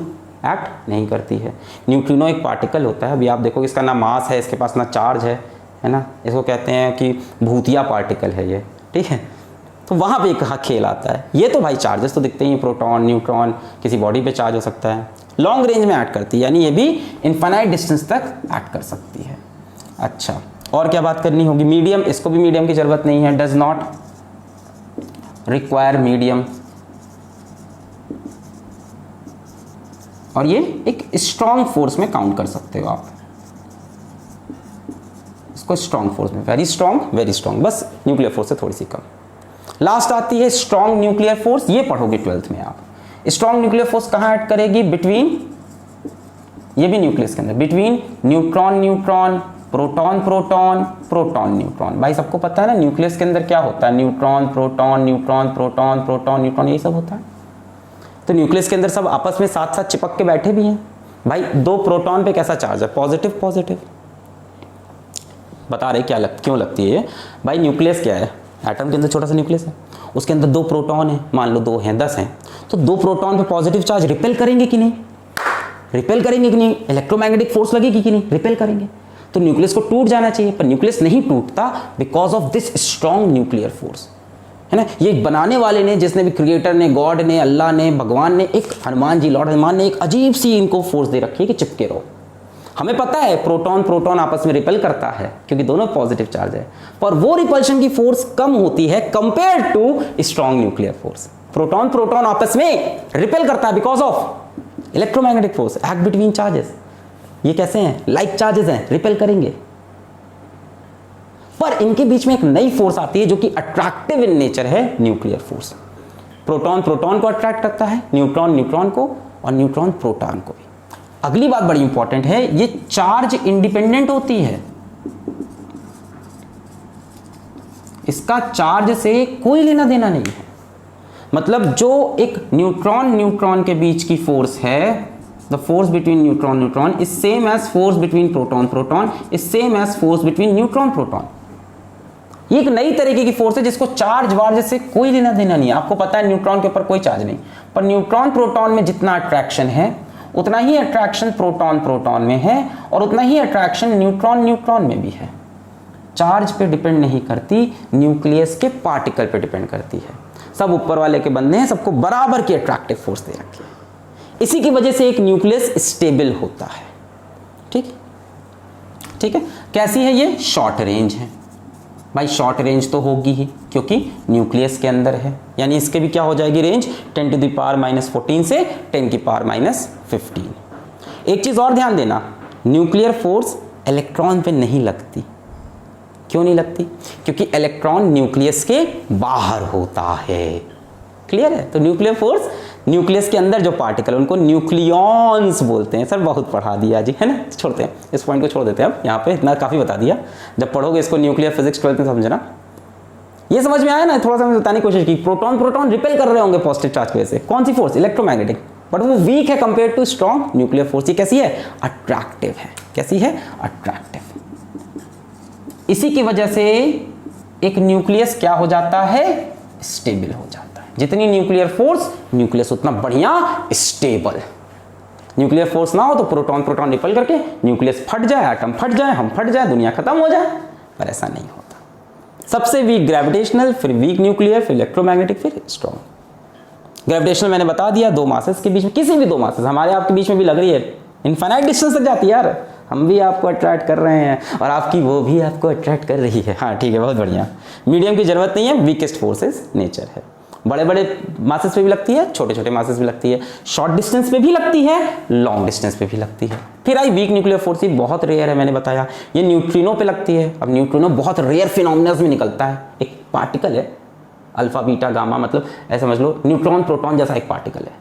एक्ट नहीं करती है। न्यूट्रिनो एक पार्टिकल होता है, अभी आप देखोगे इसका ना मास है, इसके पास ना चार्ज है ना। इसको कहते हैं कि भूतिया पार्टिकल है ये, ठीक है। तो वहाँ पे कहाँ खेल आता है? ये तो भाई चार्जेस तो दिखते ही, प्रोटॉन न्यूट्रॉन, किसी बॉडी पे चार्ज हो सकता है। लॉन्ग रेंज में एक्ट करती है, यानी ये भी इनफाइनाइट डिस्टेंस तक एक्ट कर सकती है। अच्छा, और क्या बात करनी होगी? मीडियम, इसको भी मीडियम की जरूरत नहीं है, डज नॉट रिक्वायर मीडियम। और ये एक स्ट्रॉन्ग फोर्स में काउंट कर सकते हो आप इसको, स्ट्रॉन्ग फोर्स में, वेरी स्ट्रॉन्ग, बस न्यूक्लियर फोर्स से थोड़ी सी कम। लास्ट आती है स्ट्रॉन्ग न्यूक्लियर फोर्स। ये पढ़ोगे 12th में आप। स्ट्रॉन्ग न्यूक्लियर फोर्स कहाँ ऐड करेगी? बिटवीन, ये भी न्यूक्लियस के अंदर, between neutron neutron, proton proton, proton neutron. भाई सबको पता है ना न्यूक्लियस के अंदर क्या होता है? Neutron proton neutron proton proton neutron, यही सब होता है। तो न्यूक्लियस के अंदर सब आपस में साथ साथ चिपक के बैठे भी हैं। भाई 2 प्रोटॉन पे कैसा चार्ज है? Positive positive. बता रहे क्या क्यों लगती है? भाई न्यूक्लियस क्या है? एटम के अंदर छोटा सा न्यूक्लियस है, उसके अंदर 2 प्रोटॉन है, मान लो 2 हैं, 10 हैं, तो 2 प्रोटॉन पे पॉजिटिव चार्ज रिपेल करेंगे कि नहीं? रिपेल करेंगे कि नहीं? इलेक्ट्रोमैग्नेटिक फोर्स लगेगी कि नहीं? रिपेल करेंगे। तो न्यूक्लियस को टूट जाना चाहिए, पर न्यूक्लियस नहीं टूटता because of this strong nuclear force, है ना। ये बनाने वाले ने, जिसने भी, क्रिएटर ने, गॉड ने, अल्लाह ने, भगवान ने, एक हनुमान जी, लॉर्ड हनुमान ने एक अजीब सी इनको फोर्स दे रखी है कि चिपके रहो। हमें पता है प्रोटॉन प्रोटॉन आपस में रिपेल करता है क्योंकि दोनों पॉजिटिव चार्ज है, पर वो रिपल्शन की फोर्स कम होती है compare to strong nuclear force. Proton proton आपस में रिपेल करता है because of electromagnetic force, act between charges. ये कैसे हैं? लाइक चार्जेस हैं, रिपेल करेंगे। पर इनके बीच में एक नई फोर्स आती है जो कि अट्रैक्टिव इन नेचर है, न्यूक्लियर फोर्स। प्रोटॉन प्रोटॉन को अट्रैक्ट करता है, न्यूट्रॉन न्यूट्रॉन को, और न्यूट्रॉन प्रोटॉन को भी। अगली बात बड़ी इंपॉर्टेंट है, ये चार्ज इंडिपेंडेंट होती है, इसका चार्ज से कोई लेना देना नहीं है। मतलब जो एक न्यूट्रॉन न्यूट्रॉन के बीच की फोर्स है, the force between neutron neutron is same as force between proton proton is same as force between neutron proton. ये एक नई तरीके की फोर्स है जिसको चार्ज वार्ज से कोई लेना देना नहीं है। आपको पता है न्यूट्रॉन के ऊपर कोई चार्ज नहीं, पर न्यूट्रॉन प्रोटॉन में जितना अट्रैक्शन है उतना ही अट्रैक्शन प्रोटॉन प्रोटॉन में है, और उतना ही अट्रैक्शन न्यूट्रॉन न्यूट्रॉन में भी है। चार्ज पे डिपेंड नहीं करती, न्यूक्लियस के पार्टिकल पे डिपेंड करती है। सब ऊपर वाले के बंदे हैं, सबको बराबर की अट्रैक्टिव फोर्स दे रखी है। इसी की वजह से एक न्यूक्लियस स्टेबल होता है। ठीक ठीक है। कैसी है ये? शॉर्ट रेंज है भाई। शॉर्ट रेंज तो होगी ही क्योंकि न्यूक्लियस के अंदर है, यानी इसके भी क्या हो जाएगी रेंज, 10 to the power -14 से 10 की पावर -15। एक चीज और ध्यान देना, न्यूक्लियर फोर्स इलेक्ट्रॉन पे नहीं लगती। क्यों नहीं लगती? क्योंकि इलेक्ट्रॉन न्यूक्लियस के बाहर होता है। क्लियर है? तो न्यूक्लियर फोर्स, न्यूक्लियस के अंदर जो पार्टिकल उनको न्यूक्लियॉन्स बोलते हैं। सर बहुत पढ़ा दिया जी, है ना, छोड़ते हैं इस पॉइंट को, छोड़ देते हैं अब। यहाँ पे इतना काफ़ी बता दिया, जब पढ़ोगे इसको न्यूक्लियर फिजिक्स 12th में समझना। ये समझ में आया ना? थोड़ा सा मैंने बताने की कोशिश की। प्रोटॉन प्रोटॉन रिपेल कर रहे होंगे पॉजिटिव चार्ज की वजह से। कौन सी फोर्स? इलेक्ट्रोमैग्नेटिक, बट वो वीक है compare to strong nuclear force. ये कैसी है? अट्रैक्टिव है। कैसी है? अट्रैक्टिव। इसी की वजह से एक न्यूक्लियस क्या हो जाता है? स्टेबल हो जाता है। जितनी न्यूक्लियर फोर्स, न्यूक्लियस उतना बढ़िया स्टेबल। न्यूक्लियर फोर्स ना हो तो प्रोटॉन प्रोटॉन रिपेल करके न्यूक्लियस फट जाए, एटम फट जाए, हम फट जाए, दुनिया खत्म हो जाए, पर ऐसा नहीं होता। सबसे वीक ग्रेविटेशनल, फिर वीक न्यूक्लियर, फिर इलेक्ट्रोमैग्नेटिक, फिर स्ट्रॉन्ग। ग्रेविटेशनल मैंने बता दिया, दो मासेस के बीच में, किसी भी दो मासेस, हमारे आपके बीच में भी लग रही है, इनफाइनाइट डिस्टेंस तक जाती है यार। हम भी आपको अट्रैक्ट कर रहे हैं और आपकी वो भी आपको अट्रैक्ट कर रही है। हाँ ठीक है, बहुत बढ़िया। मीडियम की जरूरत नहीं है, वीकेस्ट फोर्सेस नेचर है। बड़े बड़े मासेस पे भी लगती है, छोटे छोटे मासेस भी लगती है, शॉर्ट डिस्टेंस पे भी लगती है, लॉन्ग डिस्टेंस पे भी लगती है। फिर आई वीक न्यूक्लियर फोर्स, ये बहुत रेयर है, मैंने बताया। ये न्यूट्रिनो पे लगती है। अब न्यूट्रिनो बहुत रेयर फिनोमिनस में निकलता है, एक पार्टिकल है, अल्फा बीटा गामा, मतलब ऐसा समझ लो न्यूट्रॉन प्रोटॉन जैसा एक पार्टिकल है,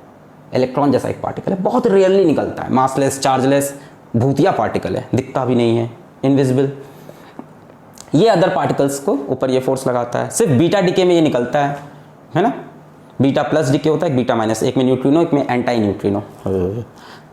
इलेक्ट्रॉन जैसा एक पार्टिकल है, बहुत रेयरली निकलता है, मासलेस चार्जलेस भूतिया पार्टिकल है, दिखता भी नहीं है, इनविजिबल। ये अदर पार्टिकल्स को ऊपर ये फोर्स लगाता है। सिर्फ बीटा डीके में ये निकलता है ना। बीटा प्लस डीके होता है, एक बीटा माइनस, एक में न्यूट्रिनो, एक में एंटी न्यूट्रिनो।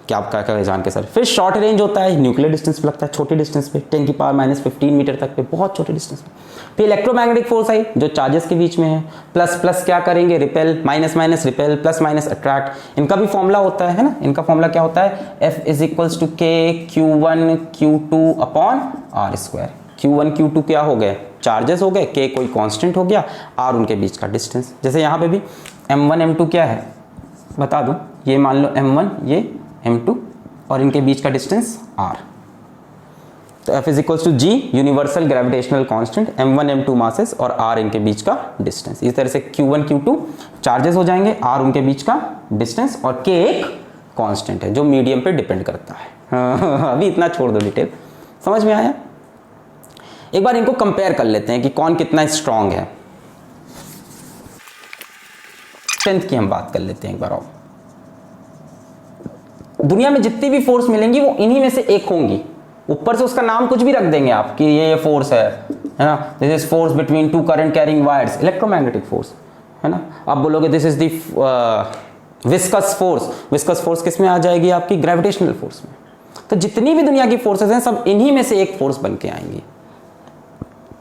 क्या आप क्या जान के सर। फिर शॉर्ट रेंज होता है, न्यूक्लियर डिस्टेंस पे लगता है, छोटे डिस्टेंस पे, 10 की पावर -15 मीटर तक पे, बहुत छोटे डिस्टेंस पे। फिर इलेक्ट्रोमैग्नेटिक फोर्स आई जो चार्जेस के बीच में है। प्लस प्लस क्या करेंगे? Repel, minus minus repel, plus minus attract. इनका भी फॉर्मूला होता है ना, इनका फॉर्मूला क्या होता है? F = K Q1 Q2 upon R²। Q1 Q2 क्या हो गए? चार्जेस हो गए, K कोई कांस्टेंट हो गया, R उनके बीच का डिस्टेंस। जैसे यहाँ पे भी M1 M2 क्या है बता दूं, ये मान लो M1, ये M2, और इनके बीच का डिस्टेंस R। तो F = G universal gravitational constant, M1 M2 masses और R इनके बीच का डिस्टेंस। इस तरह से Q1 Q2 चार्जेस हो जाएंगे, R उनके बीच का डिस्टेंस, और K एक कांस्टेंट है जो मीडियम पे डिपेंड करता है। अभी इतना छोड़ दो, डिटेल समझ में आया। एक बार इनको कंपेयर कर लेते हैं कि कौन कितना स्ट्रांग है। स्ट्रेंथ की हम बात कर लेते हैं एक बार और। दुनिया में जितनी भी फोर्स मिलेंगी वो इन्हीं में से एक होंगी। ऊपर से उसका नाम कुछ भी रख देंगे आप कि ये फोर्स है ना, this is force between two current carrying wires, electromagnetic force, है ना। आप बोलोगे this is the viscous force, viscous force किस में आ जाएगी? आपकी ग्रेविटेशनल फोर्स में। तो जितनी भी दुनिया की फोर्सेस हैं सब इन्हीं में से एक फोर्स बन के आएंगी।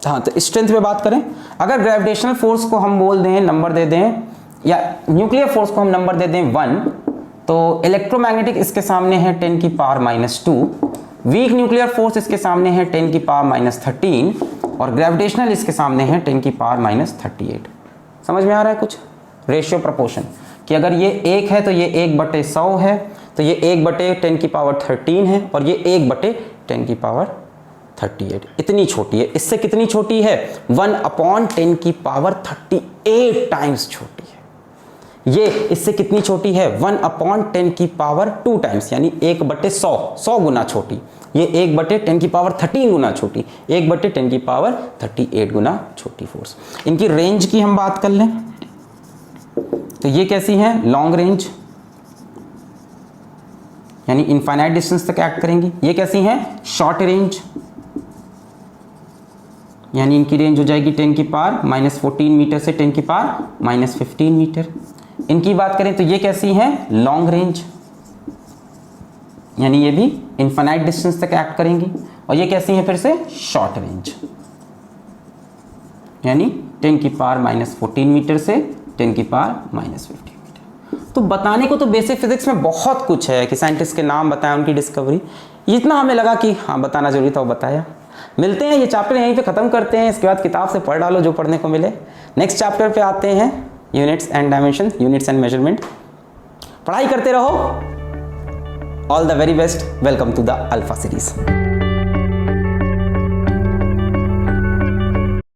हाँ, तो स्ट्रेंथ पे बात करें, अगर ग्रेविटेशनल फोर्स को हम बोल दें, नंबर दे दें, या न्यूक्लियर फोर्स को हम नंबर दे दें 1, तो इलेक्ट्रोमैग्नेटिक इसके सामने है 10 की पावर -2, वीक न्यूक्लियर फोर्स इसके सामने है 10 की पावर -13 और ग्रेविटेशनल इसके सामने है 10 की पावर -38। समझ में आ रहा है कुछ? रेशियो प्रोपोर्शन कि अगर ये 1 है तो ये 1/100 है, तो ये 1/10 की पावर 13 है और ये 1/10 की पावर 38। इतनी छोटी है। इससे कितनी छोटी है? 1/10 की पावर 38 टाइम्स छोटी है। ये इससे कितनी छोटी है? 1/10 की पावर 2 टाइम्स, यानी 1/100 गुना छोटी। ये 1/10 की पावर 13 गुना छोटी, 1/10 की पावर 38 गुना छोटी फोर्स। इनकी रेंज की हम बात कर लें तो ये कैसी है? लॉन्ग रेंज, यानी इनफाइनाइट डिस्टेंस तक एक्ट करेंगी। ये कैसी हैं? शॉर्ट रेंज, यानी इनकी रेंज हो जाएगी 10 की पावर -14 मीटर से 10 की पावर -15 मीटर। इनकी बात करें तो ये कैसी हैं? लॉन्ग रेंज, यानी ये भी इनफाइनाइट डिस्टेंस तक एक्ट करेंगी। और ये कैसी हैं? फिर से शॉर्ट रेंज, यानी 10 की पावर -14 मीटर से 10 की पावर -15 मीटर। तो बताने को तो बेसिक फिजिक्स में बहुत कुछ है कि साइंटिस्ट के नाम बताएं, उनकी डिस्कवरी, इतना हमें लगा कि हाँ बताना जरूरी था, वो बताया। मिलते हैं, ये चैप्टर यहीं पे ख़त्म करते हैं। इसके बाद किताब से पढ़ डालो जो पढ़ने को मिले। नेक्स्ट चैप्टर पे आते हैं, units and dimension, units and measurement. पढ़ाई करते रहो। All the very best. Welcome to the alpha series.